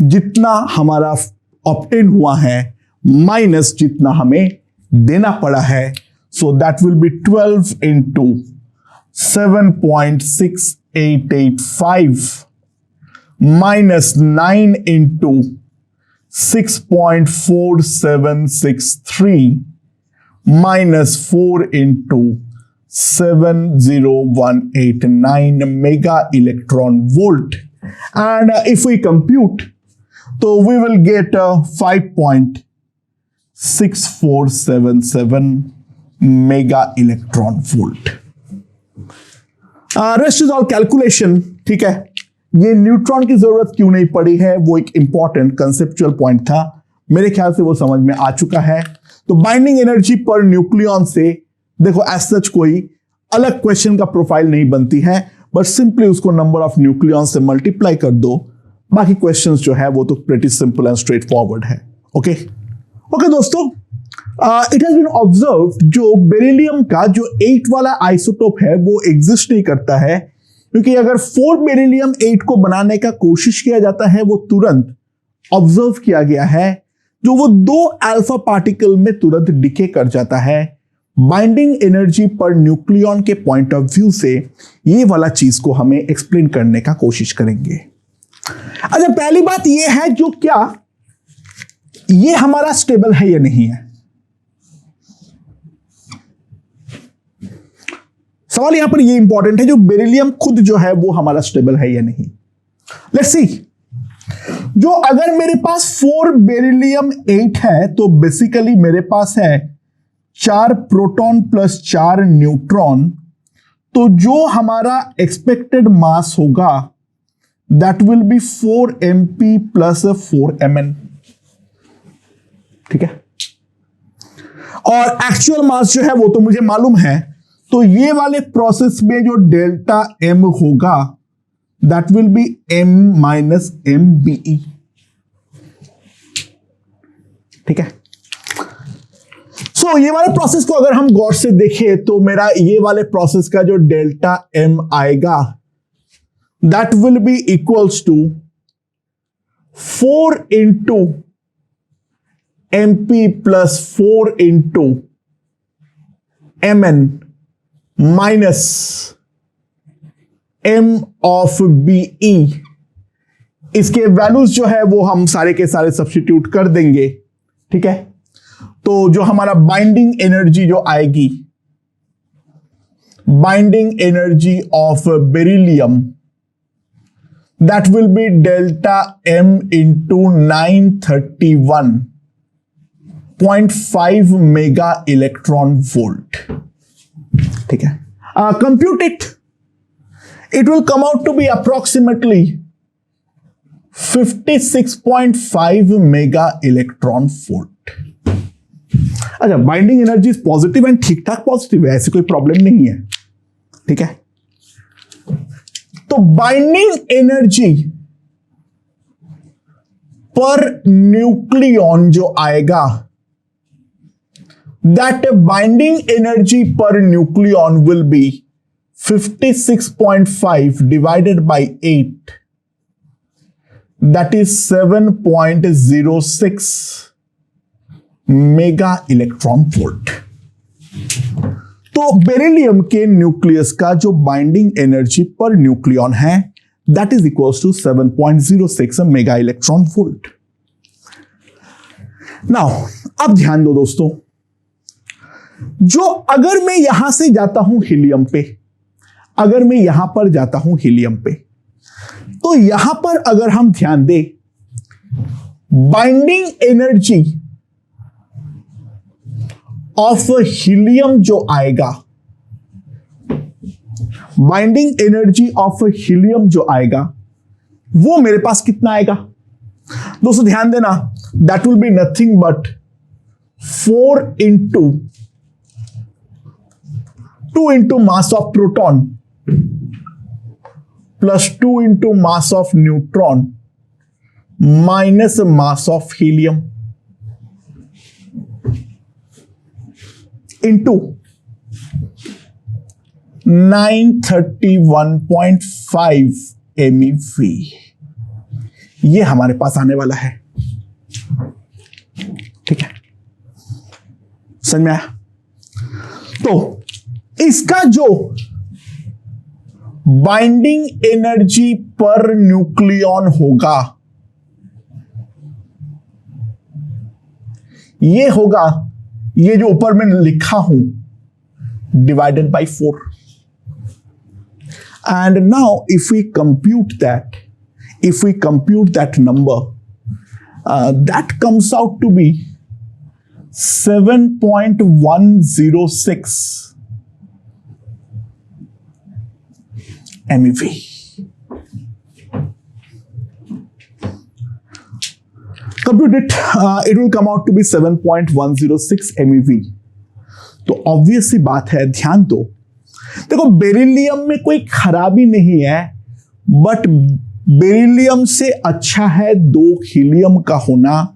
जितना हमारा ऑब्टेन हुआ है माइनस जितना हमें देना पड़ा है, so that will B 12 into 7.6885 minus 9 into 6.4763 minus 4 into 70189 mega electron volt, and if we compute, so we will get 5.6477 mega electron volt. Rest is all calculation. ठीक है, ये न्यूट्रॉन की जरूरत क्यों नहीं पड़ी है, वो एक इंपॉर्टेंट कंसेप्चुअल पॉइंट था, मेरे ख्याल से वो समझ में आ चुका है। तो बाइंडिंग एनर्जी पर न्यूक्लियन से देखो एज सच कोई अलग क्वेश्चन का प्रोफाइल नहीं बनती है, बट सिंपली उसको नंबर ऑफ न्यूक्लियन से मल्टीप्लाई कर दो, बाकी क्वेश्चंस जो है वो तो pretty simple and straight forward है। ओके दोस्तों, इट हैज बीन ऑब्जर्व्ड जो बेरिलियम का जो 8 वाला आइसोटोप है वो एग्जिस्ट नहीं करता है, क्योंकि अगर 4 बेरिलियम 8 को बनाने का कोशिश किया जाता है, वो तुरंत ऑब्जर्व किया गया है, जो वो 2 अल्फा पार्टिकल में तुरंत डिके कर जाता है। बाइंडिंग एनर्जी पर न्यूक्लियन के पॉइंट ऑफ व्यू से ये वाला चीज को हमें एक्सप्लेन करने का कोशिश करेंगे। अच्छा, पहली बात यह है जो क्या ये हमारा स्टेबल है या नहीं है, सवाल यहां पर ये इंपॉर्टेंट है, जो बेरिलियम खुद जो है वो हमारा स्टेबल है या नहीं। लेट्स सी, जो अगर मेरे पास 4 बेरिलियम 8 है तो बेसिकली मेरे पास है 4 प्रोटॉन प्लस 4 न्यूट्रॉन, तो जो हमारा एक्सपेक्टेड मास होगा that will B 4 mp plus 4 mn। ठीक है, और एक्चुअल मास जो है वो तो मुझे मालूम है, तो ये वाले प्रोसेस में जो डेल्टा m होगा that will B m minus mbe। ठीक है, सो ये वाले प्रोसेस को अगर हम गौर से देखें तो मेरा ये वाले प्रोसेस का जो डेल्टा m आएगा that will be equals to 4 into mp plus 4 into mn minus m of be। इसके वैल्यूज जो है वो हम सारे के सारे सब्स्टिट्यूट कर देंगे। ठीक है, तो जो हमारा बाइंडिंग एनर्जी जो आएगी, binding energy of beryllium that will be delta m into 931.5 mega electron volt. ठीक है, compute it will come out to be approximately 56.5 mega electron volt. अच्छा, बाइंडिंग एनर्जी पॉजिटिव एंड ठीक ठाक पॉजिटिव है, ऐसी कोई प्रॉब्लम नहीं है। ठीक है, तो बाइंडिंग एनर्जी पर न्यूक्लियॉन जो आएगा that binding energy per nucleon will be 56.5 divided by 8, that is 7.06 mega electron volt. तो बेरिलियम के न्यूक्लियस का जो बाइंडिंग एनर्जी पर न्यूक्लियॉन है that is equals to 7.06 mega electron volt. Now अब ध्यान दो दोस्तों, जो अगर मैं यहां से जाता हूं हीलियम पे, अगर मैं यहां पर जाता हूं हीलियम पे, तो यहां पर अगर हम ध्यान दें बाइंडिंग एनर्जी ऑफ हीलियम जो आएगा, बाइंडिंग एनर्जी ऑफ हीलियम जो आएगा वो मेरे पास कितना आएगा दोस्तों, ध्यान देना, that will be nothing but 4 into 2 into mass of proton plus 2 into mass of neutron minus mass of helium into 931.5 MeV। ये हमारे पास आने वाला है। ठीक है, समझ में आया? तो इसका जो बाइंडिंग एनर्जी पर न्यूक्लियॉन होगा ये होगा, ये जो ऊपर में लिखा हूं, divided by 4। And now if we compute that number that comes out to be 7.106 MeV। Compute it, it will come out to be 7.106 MeV। तो ऑब्वियस सी बात है, ध्यान दो, देखो बेरिलियम में कोई खराबी नहीं है, बट बेरिलियम से अच्छा है 2 हीलियम का होना।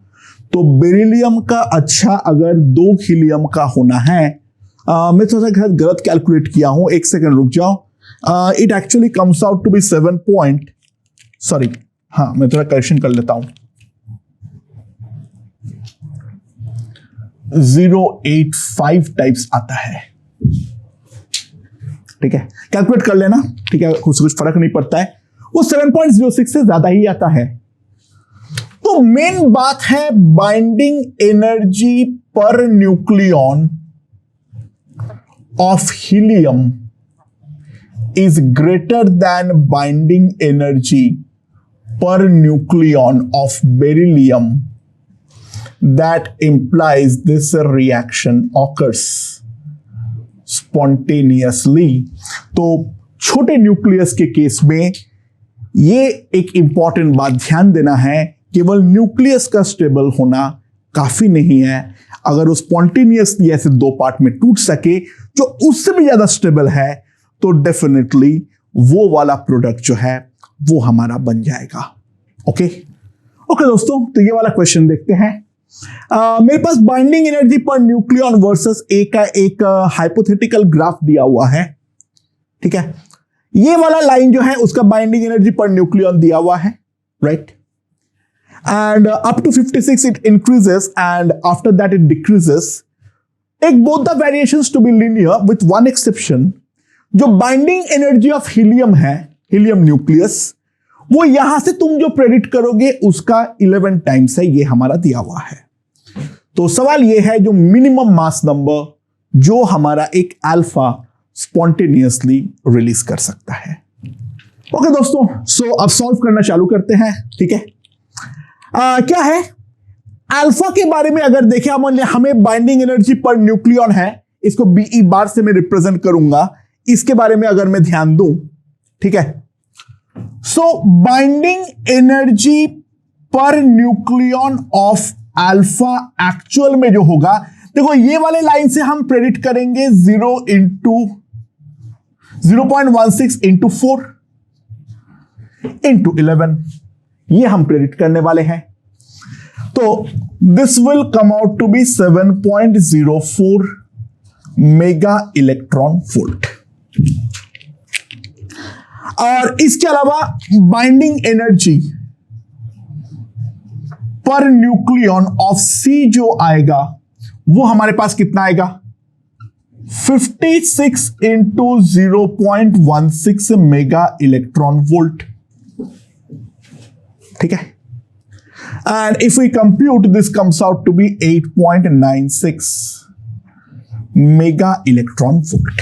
तो बेरिलियम का अच्छा अगर 2 हीलियम का होना है, मैं थोड़ा सा गलत कैलकुलेट किया हूं, एक सेकंड रुक जाओ। It actually comes out to be 7 मैं थोड़ा करेक्शन कर लेता हूं, 085 टाइप्स आता है। ठीक है, कैलकुलेट कर लेना, ठीक है, कुछ फर्क नहीं पड़ता है। वो 7.06 से ज्यादा ही आता है। तो मेन बात है binding energy per nucleon of helium is greater than binding energy per nucleon of beryllium, that implies this reaction occurs spontaneously। तो छोटे न्यूक्लियस के केस में ये एक इंपॉर्टेंट बात ध्यान देना है, केवल न्यूक्लियस का स्टेबल होना काफी नहीं है। अगर वो स्पॉन्टेनियसली ऐसे दो पार्ट में टूट सके जो उससे भी ज्यादा स्टेबल है, तो डेफिनेटली वो वाला प्रोडक्ट जो है वो हमारा बन जाएगा। ओके दोस्तों, तो ये वाला क्वेश्चन देखते हैं। मेरे पास binding energy per nucleon versus A का एक हाइपोथेटिकल ग्राफ दिया हुआ है। ठीक है, ये वाला लाइन जो है उसका बाइंडिंग एनर्जी पर न्यूक्लियन दिया हुआ है, right. And up to 56 it increases and after that it decreases. Take both the variations to be linear with one exception. जो बाइंडिंग एनर्जी ऑफ हीलियम है, हीलियम न्यूक्लियस, वो यहां से तुम जो प्रेडिक्ट करोगे उसका 11 टाइम्स है, ये हमारा दिया हुआ है। तो सवाल ये है जो मिनिमम मास नंबर जो हमारा एक अल्फा स्पॉन्टेनियसली रिलीज कर सकता है। ओके दोस्तों, सो अब सॉल्व करना चालू करते हैं। ठीक है, क्या है अल्फा के बारे में अगर देखें, हमें बाइंडिंग एनर्जी पर न्यूक्लियन है, इसको बीई बार से मैं रिप्रेजेंट करूंगा। इसके बारे में अगर मैं ध्यान दूं, ठीक है, so binding energy per nucleon of alpha actual में जो होगा, देखो ये वाले लाइन से हम प्रेडिक्ट करेंगे 0.16 इंटू 4 इंटू 11, ये हम प्रेडिक्ट करने वाले हैं। तो this will come out to be 7.04 mega electron volt. और इसके अलावा binding energy per nucleon of C जो आएगा वो हमारे पास कितना आएगा, 56 इंटू 0.16 मेगा इलेक्ट्रॉन वोल्ट। ठीक है, and if we compute this comes out to be 8.96 mega electron volt.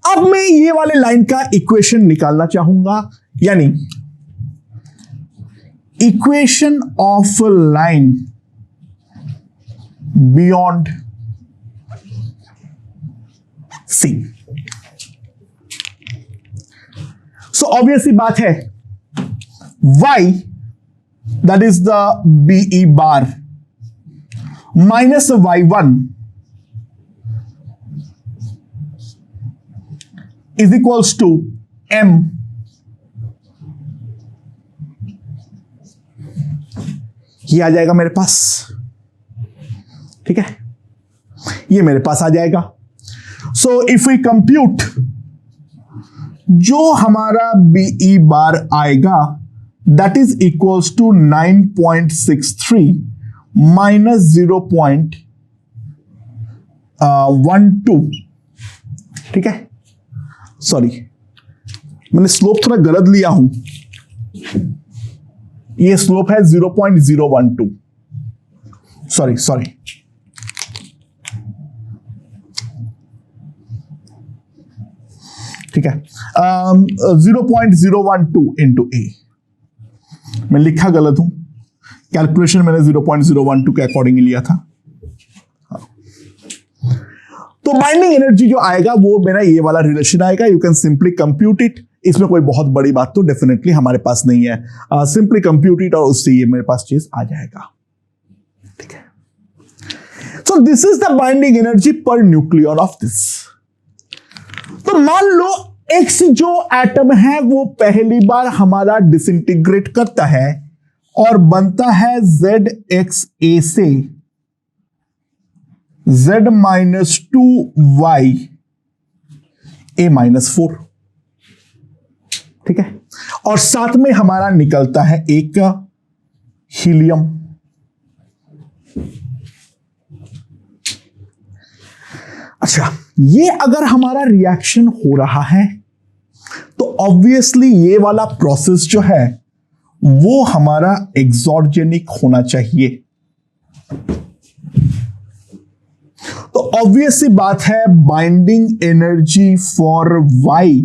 अब मैं ये वाले लाइन का इक्वेशन निकालना चाहूंगा, यानी equation of line beyond C. So obviously बात है, y that is the BE bar minus y1 is equals to m ये आ जाएगा मेरे पास। ठीक है, ये मेरे पास आ जाएगा। सो इफ वी कंप्यूट, जो हमारा बीई बार आएगा that is equals to 9.63 minus 0.12। ठीक है, सॉरी मैंने स्लोप थोड़ा गलत लिया हूं, ये स्लोप है 0.012। सॉरी ठीक है, 0.012 इंटू ए। मैं लिखा गलत हूं, कैलकुलेशन मैंने 0.012 के अकॉर्डिंग लिया था। तो बाइंडिंग एनर्जी जो आएगा वो मेरा ये वाला रिलेशन आएगा। You can simply compute it. इसमें कोई बहुत बड़ी बात तो डेफिनेटली हमारे पास नहीं है, सिंपली कंप्यूट इट और उससे ये मेरे पास चीज आ जाएगा। ठीक है, सो this is the binding energy per nucleon of this. तो मान लो X जो एटम है वो पहली बार हमारा डिसइंटीग्रेट करता है और बनता है ZXA से Z-2Y A-4। ठीक है, और साथ में हमारा निकलता है एक हीलियम। अच्छा, ये अगर हमारा रिएक्शन हो रहा है तो ऑब्वियसली ये वाला प्रोसेस जो है वो हमारा एक्सोर्जेनिक होना चाहिए। तो ऑब्वियस सी बात है, binding energy for Y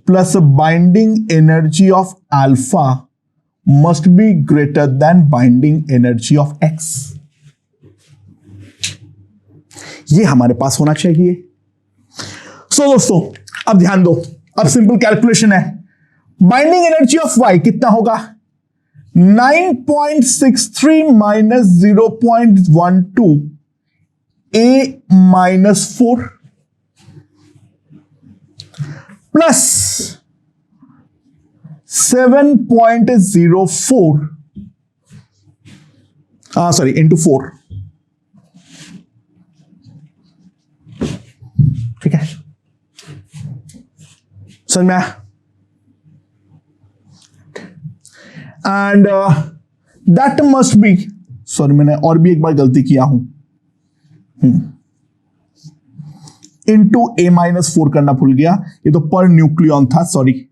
plus binding energy of alpha must be greater than binding energy of X। ये हमारे पास होना चाहिए। सो दोस्तों अब ध्यान दो, अब सिंपल कैलकुलेशन है। बाइंडिंग एनर्जी ऑफ Y कितना होगा? 9.63 minus 0.12 A minus 4 plus 7.04 sorry into 4। ठीक है, समझ में आया? And that must be, sorry मैंने और भी एक बार गलती किया हूं, इंटू A माइनस 4 करना भूल गया, ये तो पर न्यूक्लियन था, सॉरी।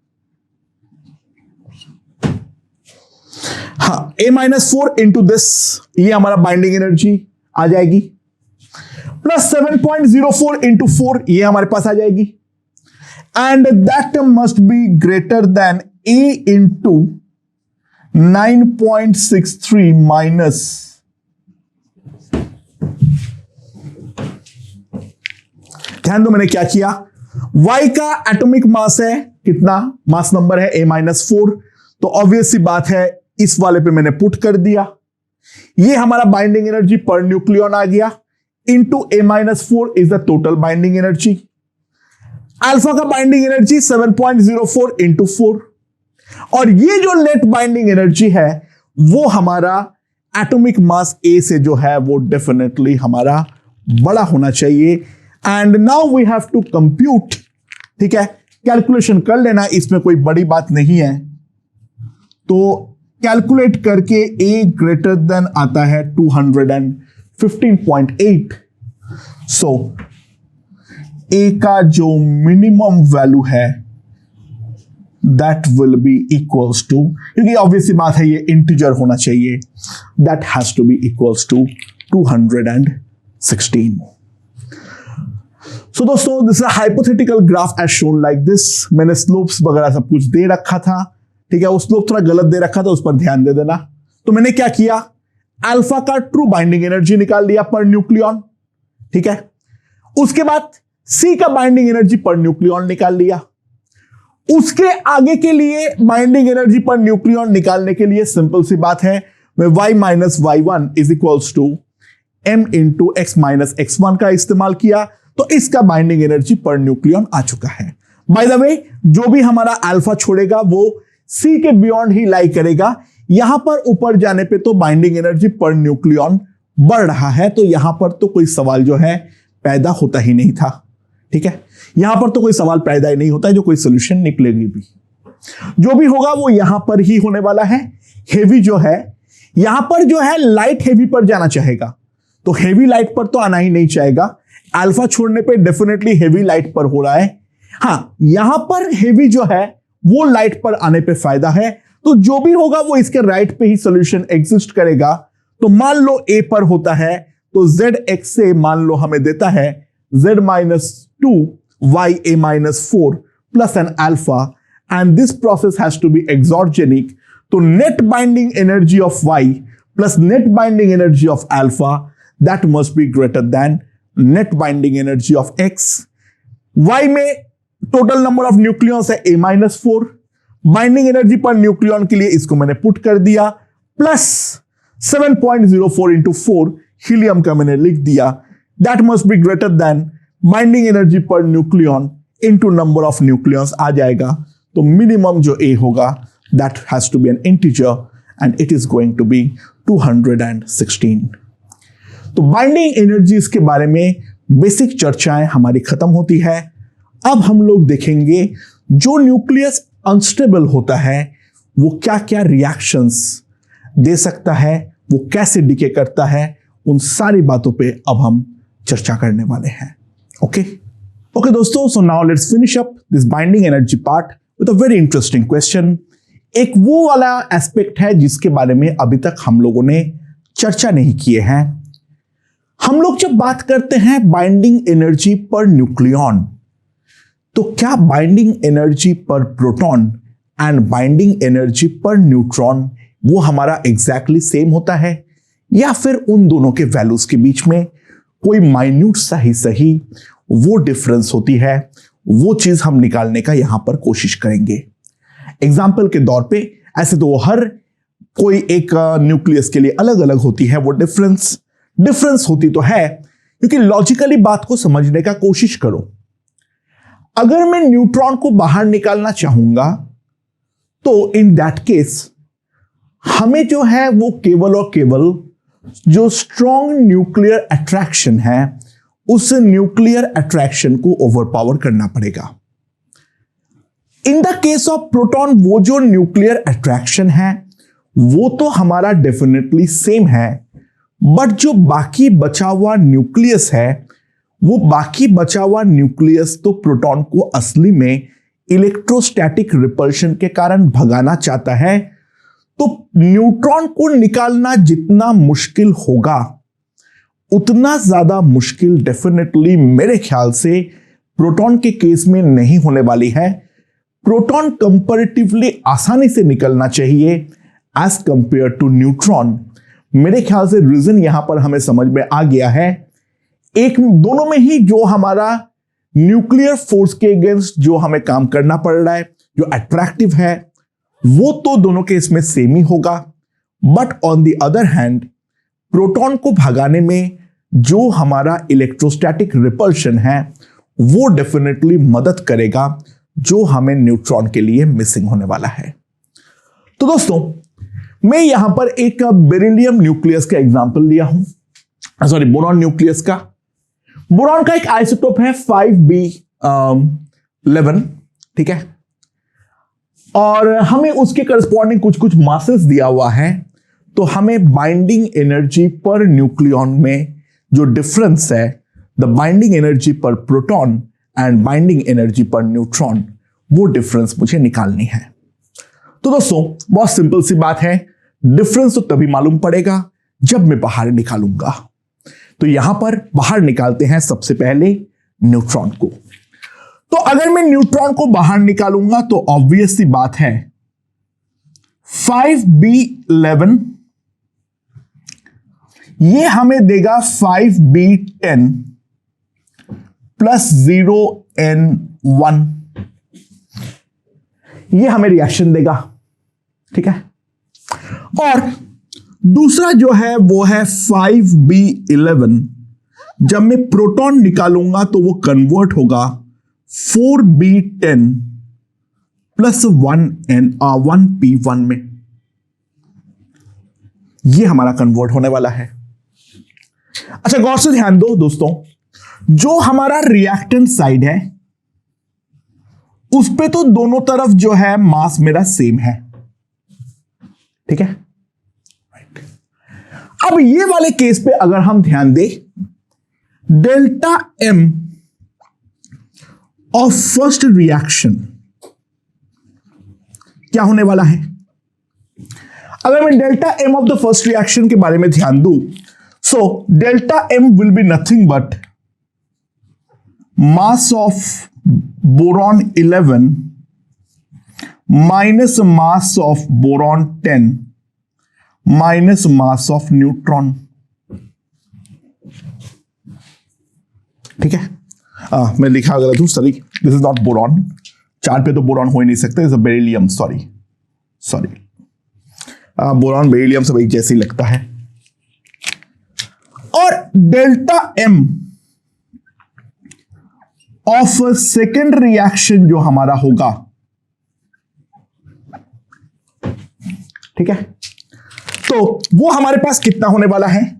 हाँ, A माइनस 4 इंटू दिस, ये हमारा बाइंडिंग एनर्जी आ जाएगी, प्लस 7.04 इंटू 4, ये हमारे पास आ जाएगी, and that must be greater than A into 9.63 minus, ध्यान दो मैंने क्या किया, Y का एटॉमिक मास है कितना, मास नंबर है A माइनस 4, तो ऑब्वियस सी बात है इस वाले पे मैंने पुट कर दिया, ये हमारा बाइंडिंग एनर्जी पर न्यूक्लियन आ गया, into A minus 4 is the total binding energy. Alpha का बाइंडिंग एनर्जी 7.04 इंटू 4, और ये जो नेट बाइंडिंग एनर्जी है वो हमारा एटॉमिक मास A से जो है वो डेफिनेटली हमारा बड़ा होना चाहिए। And now we have to compute, ठीक है, कैलकुलेशन कर लेना, इसमें कोई बड़ी बात नहीं है। तो कैलकुलेट करके A ग्रेटर देन आता है 215.8। सो A का जो मिनिमम वैल्यू है that will be equals to, क्योंकि ऑब्वियसली बात है ये इंटीजर होना चाहिए, that has to be equals to 216। So दोस्तों this is hypothetical graph as shown like this. मैंने स्लोप्स वगैरह सब कुछ दे रखा था, ठीक है, वो स्लोप थोड़ा गलत दे रखा था, उस पर ध्यान दे देना। तो मैंने क्या किया, अल्फा का ट्रू बाइंडिंग एनर्जी निकाल लिया पर न्यूक्लियन, ठीक है, उसके बाद सी का बाइंडिंग एनर्जी पर न्यूक्लियन निकाल लिया। उसके आगे के लिए बाइंडिंग एनर्जी पर न्यूक्लियन निकालने के लिए सिंपल सी बात है, मैं y minus y1 is equals to m into x minus x1 का इस्तेमाल किया, तो इसका बाइंडिंग एनर्जी पर न्यूक्लियन आ चुका है। बाय द वे जो भी हमारा अल्फा छोड़ेगा वो C के बियॉन्ड ही लाई करेगा, यहां पर ऊपर जाने पे तो बाइंडिंग एनर्जी पर न्यूक्लियन बढ़ रहा है, तो यहां पर तो कोई सवाल जो है पैदा होता ही नहीं था, ठीक है, यहां पर तो कोई सवाल पैदा ही नहीं होता है, जो कोई सोल्यूशन निकलेगी भी, जो भी होगा वो यहां पर ही होने वाला है। हेवी जो है यहां पर जो है लाइट हेवी पर जाना चाहेगा, तो हेवी लाइट पर तो आना ही नहीं चाहेगा, अल्फा छोड़ने पे डेफिनेटली हेवी लाइट पर हो रहा है। हां, यहां पर हेवी जो है वो लाइट पर आने पे फायदा है, तो जो भी होगा वो इसके राइट पे ही सॉल्यूशन एग्जिस्ट करेगा। तो मान लो ए पर होता है, तो जेड एक्स से मान लो हमें देता है z minus 2 y a minus 4 plus an alpha, and this process has to be exorgenic. तो net binding energy of y plus net binding energy of alpha, that must be greater than net binding energy of x. y में total number of nucleons है a minus 4, binding energy per nucleon के लिए इसको मैंने put कर दिया, plus 7.04 into 4 helium का मैंने लिख दिया, that must be greater than binding energy per nucleon into number of nucleons आ जाएगा। तो मिनिमम जो A होगा that has to be an integer and it is going to be 216। तो बाइंडिंग एनर्जीज के बारे में बेसिक चर्चाएं हमारी खत्म होती है। अब हम लोग देखेंगे जो न्यूक्लियस अनस्टेबल होता है वो क्या क्या रिएक्शंस दे सकता है, वो कैसे डिके करता है, उन सारी बातों पे अब हम चर्चा करने वाले हैं। ओके Okay, दोस्तों, so now let's finish up this binding energy part with a very interesting question. एक वो वाला एस्पेक्ट है जिसके बारे में अभी तक हम लोगों ने चर्चा नहीं किए हैं। हम लोग जब बात करते हैं बाइंडिंग एनर्जी पर न्यूक्लियॉन, तो क्या बाइंडिंग एनर्जी पर प्रोटॉन एंड बाइंडिंग एनर्जी पर न्यूट्रॉन वो हमारा एग्जैक्टली सेम होता है, या फिर उन दोनों के वैल्यूज के बीच में कोई माइन्यूट सा ही सही वो डिफरेंस होती है? वो चीज हम निकालने का यहां पर कोशिश करेंगे। एग्जाम्पल के तौर पे ऐसे तो हर कोई एक न्यूक्लियस के लिए अलग अलग होती है वो डिफरेंस होती तो है, क्योंकि लॉजिकली बात को समझने का कोशिश करो। अगर मैं न्यूट्रॉन को बाहर निकालना चाहूंगा तो इन दैट केस हमें जो है वो केवल और केवल जो स्ट्रॉन्ग न्यूक्लियर अट्रैक्शन है उस न्यूक्लियर अट्रैक्शन को ओवरपावर करना पड़ेगा। इन द केस ऑफ प्रोटॉन वो जो न्यूक्लियर अट्रैक्शन है वो तो हमारा डेफिनेटली सेम है, बट जो बाकी बचा हुआ न्यूक्लियस है वो बाकी बचा हुआ न्यूक्लियस तो प्रोटॉन को असली में इलेक्ट्रोस्टैटिक रिपल्शन के कारण भगाना चाहता है। तो न्यूट्रॉन को निकालना जितना मुश्किल होगा उतना ज्यादा मुश्किल डेफिनेटली मेरे ख्याल से प्रोटॉन के केस में नहीं होने वाली है। प्रोटॉन कंपैरेटिवली आसानी से निकलना चाहिए एज कंपेयर टू न्यूट्रॉन। मेरे ख्याल से रीजन यहां पर हमें समझ में आ गया है। एक दोनों में ही जो हमारा न्यूक्लियर फोर्स के अगेंस्ट जो हमें काम करना पड़ रहा है, जो अट्रैक्टिव है, वो तो दोनों केस में सेम ही होगा। But on the other hand proton को भगाने में जो हमारा इलेक्ट्रोस्टैटिक रिपल्शन है वो डेफिनेटली मदद करेगा, जो हमें न्यूट्रॉन के लिए मिसिंग होने वाला है। तो दोस्तों, मैं यहां पर एक बेरिलियम न्यूक्लियस का एग्जांपल लिया हूं, सॉरी बोरॉन न्यूक्लियस का। बोरॉन का एक आइसोटोप है 5B11, ठीक है, और हमें उसके करस्पॉन्डिंग कुछ मासेस दिया हुआ है। तो हमें बाइंडिंग एनर्जी पर न्यूक्लियॉन में जो डिफरेंस है, द बाइंडिंग एनर्जी पर प्रोटॉन एंड बाइंडिंग एनर्जी पर न्यूट्रॉन, वो डिफरेंस मुझे निकालनी है। तो दोस्तों, बहुत सिंपल सी बात है, डिफरेंस तो तभी मालूम पड़ेगा जब मैं बाहर निकालूंगा। तो यहां पर बाहर निकालते हैं सबसे पहले न्यूट्रॉन को। तो अगर मैं न्यूट्रॉन को बाहर निकालूंगा तो ऑब्वियस सी बात है 5B11 ये हमें देगा 5B10 प्लस 0N1, ये हमें रिएक्शन देगा, ठीक है। और दूसरा जो है वो है 5B11, जब मैं प्रोटॉन निकालूंगा तो वो कन्वर्ट होगा 4B10 प्लस 1P1 में, ये हमारा कन्वर्ट होने वाला है। अच्छा, गौर से ध्यान दो दोस्तों, जो हमारा रिएक्टेंट साइड है उस पे तो दोनों तरफ जो है मास मेरा सेम है, ठीक है। अब ये वाले केस पे अगर हम ध्यान दें, delta M of first reaction क्या होने वाला है? अगर मैं delta M of the first reaction के बारे में ध्यान दूं, so delta M will be nothing but mass of boron 11 minus mass of boron 10 minus mass of neutron, ठीक है। मैं लिखा गलत हूं, sorry, this is not boron. Chart पे तो बोरॉन हो ही नहीं सकते, is a beryllium, sorry. Boron beryllium सब एक जैसे ही लगता है। और delta M of second reaction जो हमारा होगा, ठीक है, तो वो हमारे पास कितना होने वाला है?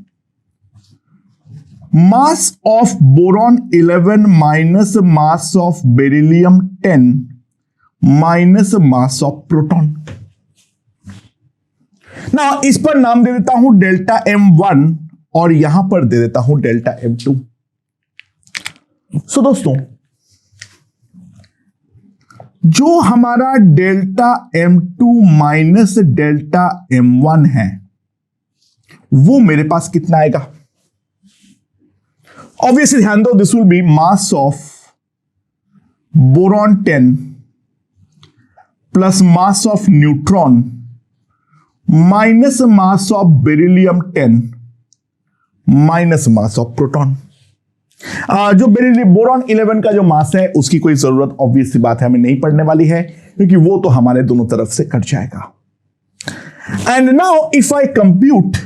मास of boron 11 minus mass of beryllium 10 minus mass of proton. ना इस पर नाम दे देता हूं डेल्टा M1 और यहां पर दे देता हूं डेल्टा M2। सो दोस्तों, जो हमारा delta M2 minus delta M1 है वो मेरे पास कितना आएगा? ऑब्वियसली ध्यान दो, this will B mass of boron 10 plus mass of neutron minus mass of beryllium 10 minus mass of proton. जो बोरॉन 11 का जो मास है उसकी कोई जरूरत ऑब्वियस सी बात है हमें नहीं पड़ने वाली है, क्योंकि वो तो हमारे दोनों तरफ से कट जाएगा। And now if I compute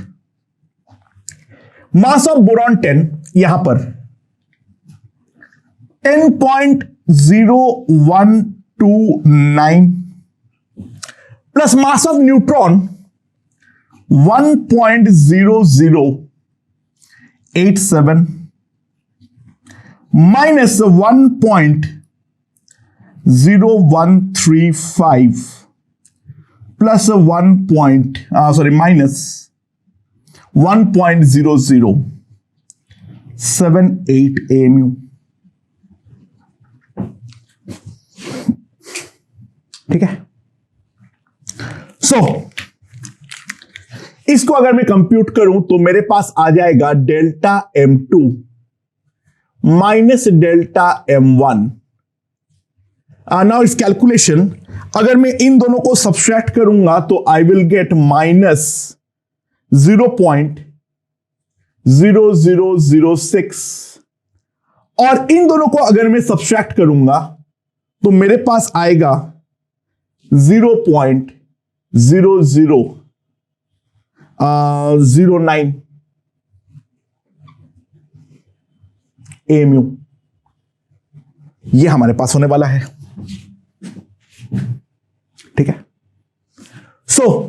mass of boron 10, यहां पर 10.0129 plus mass of neutron 1.0087 minus 1.0135 plus minus 1.0078 AMU। ठीक है, सो इसको अगर मैं कंप्यूट करूं तो मेरे पास आ जाएगा delta M2 minus delta M1। Now इस कैलकुलेशन अगर मैं इन दोनों को सब्सट्रैक्ट करूंगा तो आई विल गेट माइनस 0.0006 और इन दोनों को अगर मैं सब्सट्रैक्ट करूंगा तो मेरे पास आएगा 0.0009 AMU। ये हमारे पास होने वाला है। ठीक है, सो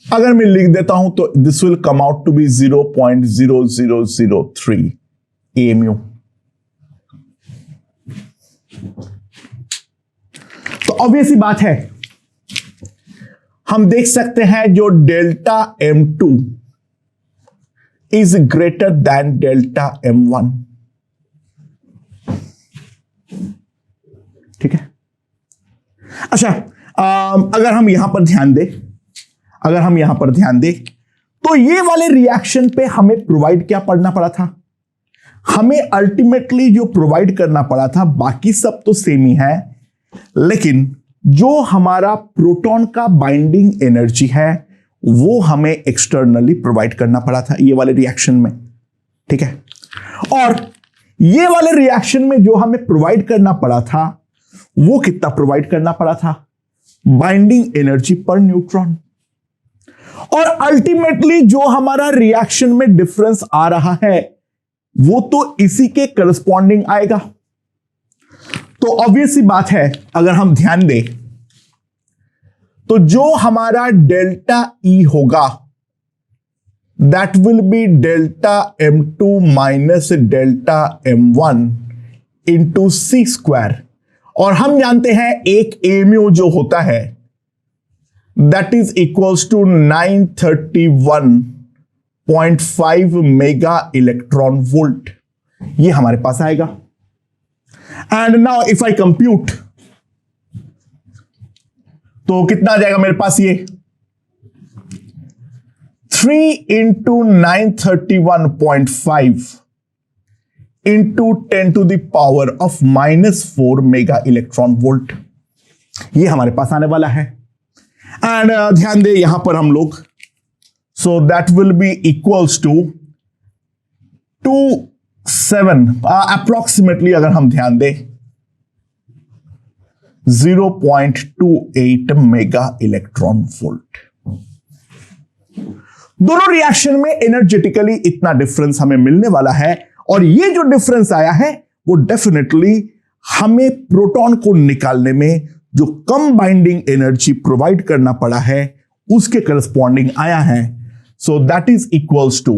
अगर मैं लिख देता हूं तो this will come out to be 0.0003 AMU। तो ऑब्वियस ही बात है, हम देख सकते हैं जो delta M2 is greater than delta M1। ठीक है, अच्छा, अगर हम यहां पर ध्यान दें तो ये वाले रिएक्शन पे हमें प्रोवाइड क्या पढ़ना पड़ा था? हमें अल्टीमेटली जो प्रोवाइड करना पड़ा था, बाकी सब तो सेम ही है, लेकिन जो हमारा प्रोटॉन का बाइंडिंग एनर्जी है वो हमें एक्सटर्नली प्रोवाइड करना पड़ा था ये वाले रिएक्शन में। ठीक है, और ये वाले रिएक्शन में जो हमें प्रोवाइड करना पड़ा था वो कितना प्रोवाइड करना पड़ा था? बाइंडिंग एनर्जी पर न्यूट्रॉन। और अल्टीमेटली जो हमारा रिएक्शन में डिफरेंस आ रहा है वो तो इसी के करस्पॉन्डिंग आएगा। तो ऑब्वियस सी बात है, अगर हम ध्यान दें तो जो हमारा डेल्टा E होगा that will be delta M2 minus delta M1 into C square. और हम जानते हैं एक AMU जो होता है that is equals to 931.5 mega electron volt. ये हमारे पास आएगा। And now if I compute तो कितना आ जाएगा मेरे पास? ये 3 into 931.5 into 10 to the power of -4 mega electron volt. ये हमारे पास आने वाला है। एंड ध्यान दे यहां पर हम लोग, so that will be equals to 27 approximately, अगर हम ध्यान दें 0.28 मेगा इलेक्ट्रॉन वोल्ट। दोनों रिएक्शन में एनर्जेटिकली इतना डिफरेंस हमें मिलने वाला है, और ये जो डिफरेंस आया है वो डेफिनेटली हमें प्रोटॉन को निकालने में जो कम बाइंडिंग एनर्जी प्रोवाइड करना पड़ा है उसके करस्पॉन्डिंग आया है। So that is equals to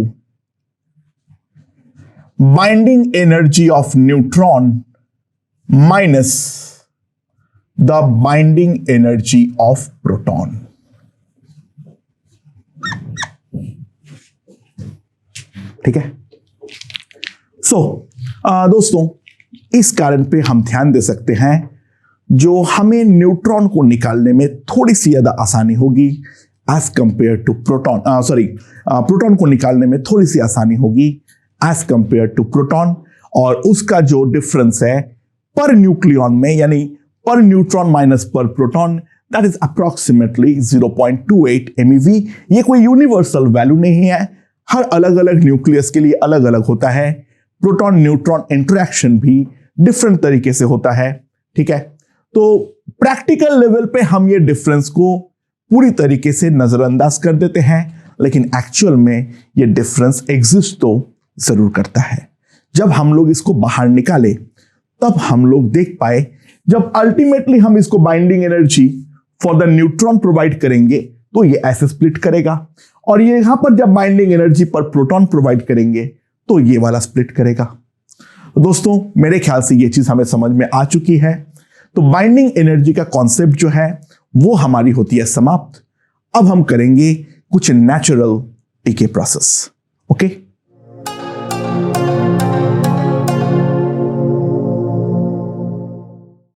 binding energy of neutron minus the binding energy of proton. ठीक है, सो दोस्तों इस कारण पे हम ध्यान दे सकते हैं जो हमें न्यूट्रॉन को निकालने में थोड़ी सी ज्यादा आसानी होगी as compare to proton. Proton को निकालने में थोड़ी सी आसानी होगी एज कंपेयर टू प्रोटॉन, और उसका जो डिफरेंस है पर न्यूक्लियन में, यानी पर न्यूट्रॉन माइनस पर proton, that is approximately 0.28 MeV। ये कोई यूनिवर्सल वैल्यू नहीं है, हर अलग अलग न्यूक्लियस के लिए अलग अलग होता है। प्रोटॉन न्यूट्रॉन इंटरेक्शन भी डिफरेंट तरीके से होता है, ठीक है। तो प्रैक्टिकल लेवल पे हम ये डिफरेंस को पूरी तरीके से नजरअंदाज कर देते हैं, लेकिन एक्चुअल में ये डिफरेंस एग्जिस्ट तो जरूर करता है। जब हम लोग इसको बाहर निकाले तब हम लोग देख पाए, जब अल्टीमेटली हम इसको binding energy for the neutron provide करेंगे तो ये ऐसे स्प्लिट करेगा, और ये यहां पर जब बाइंडिंग एनर्जी पर प्रोटॉन प्रोवाइड करेंगे तो ये वाला स्प्लिट करेगा। दोस्तों मेरे ख्याल से ये चीज हमें समझ में आ चुकी है। तो बाइंडिंग एनर्जी का कॉन्सेप्ट जो है वो हमारी होती है समाप्त। अब हम करेंगे कुछ नेचुरल डीके प्रोसेस। ओके।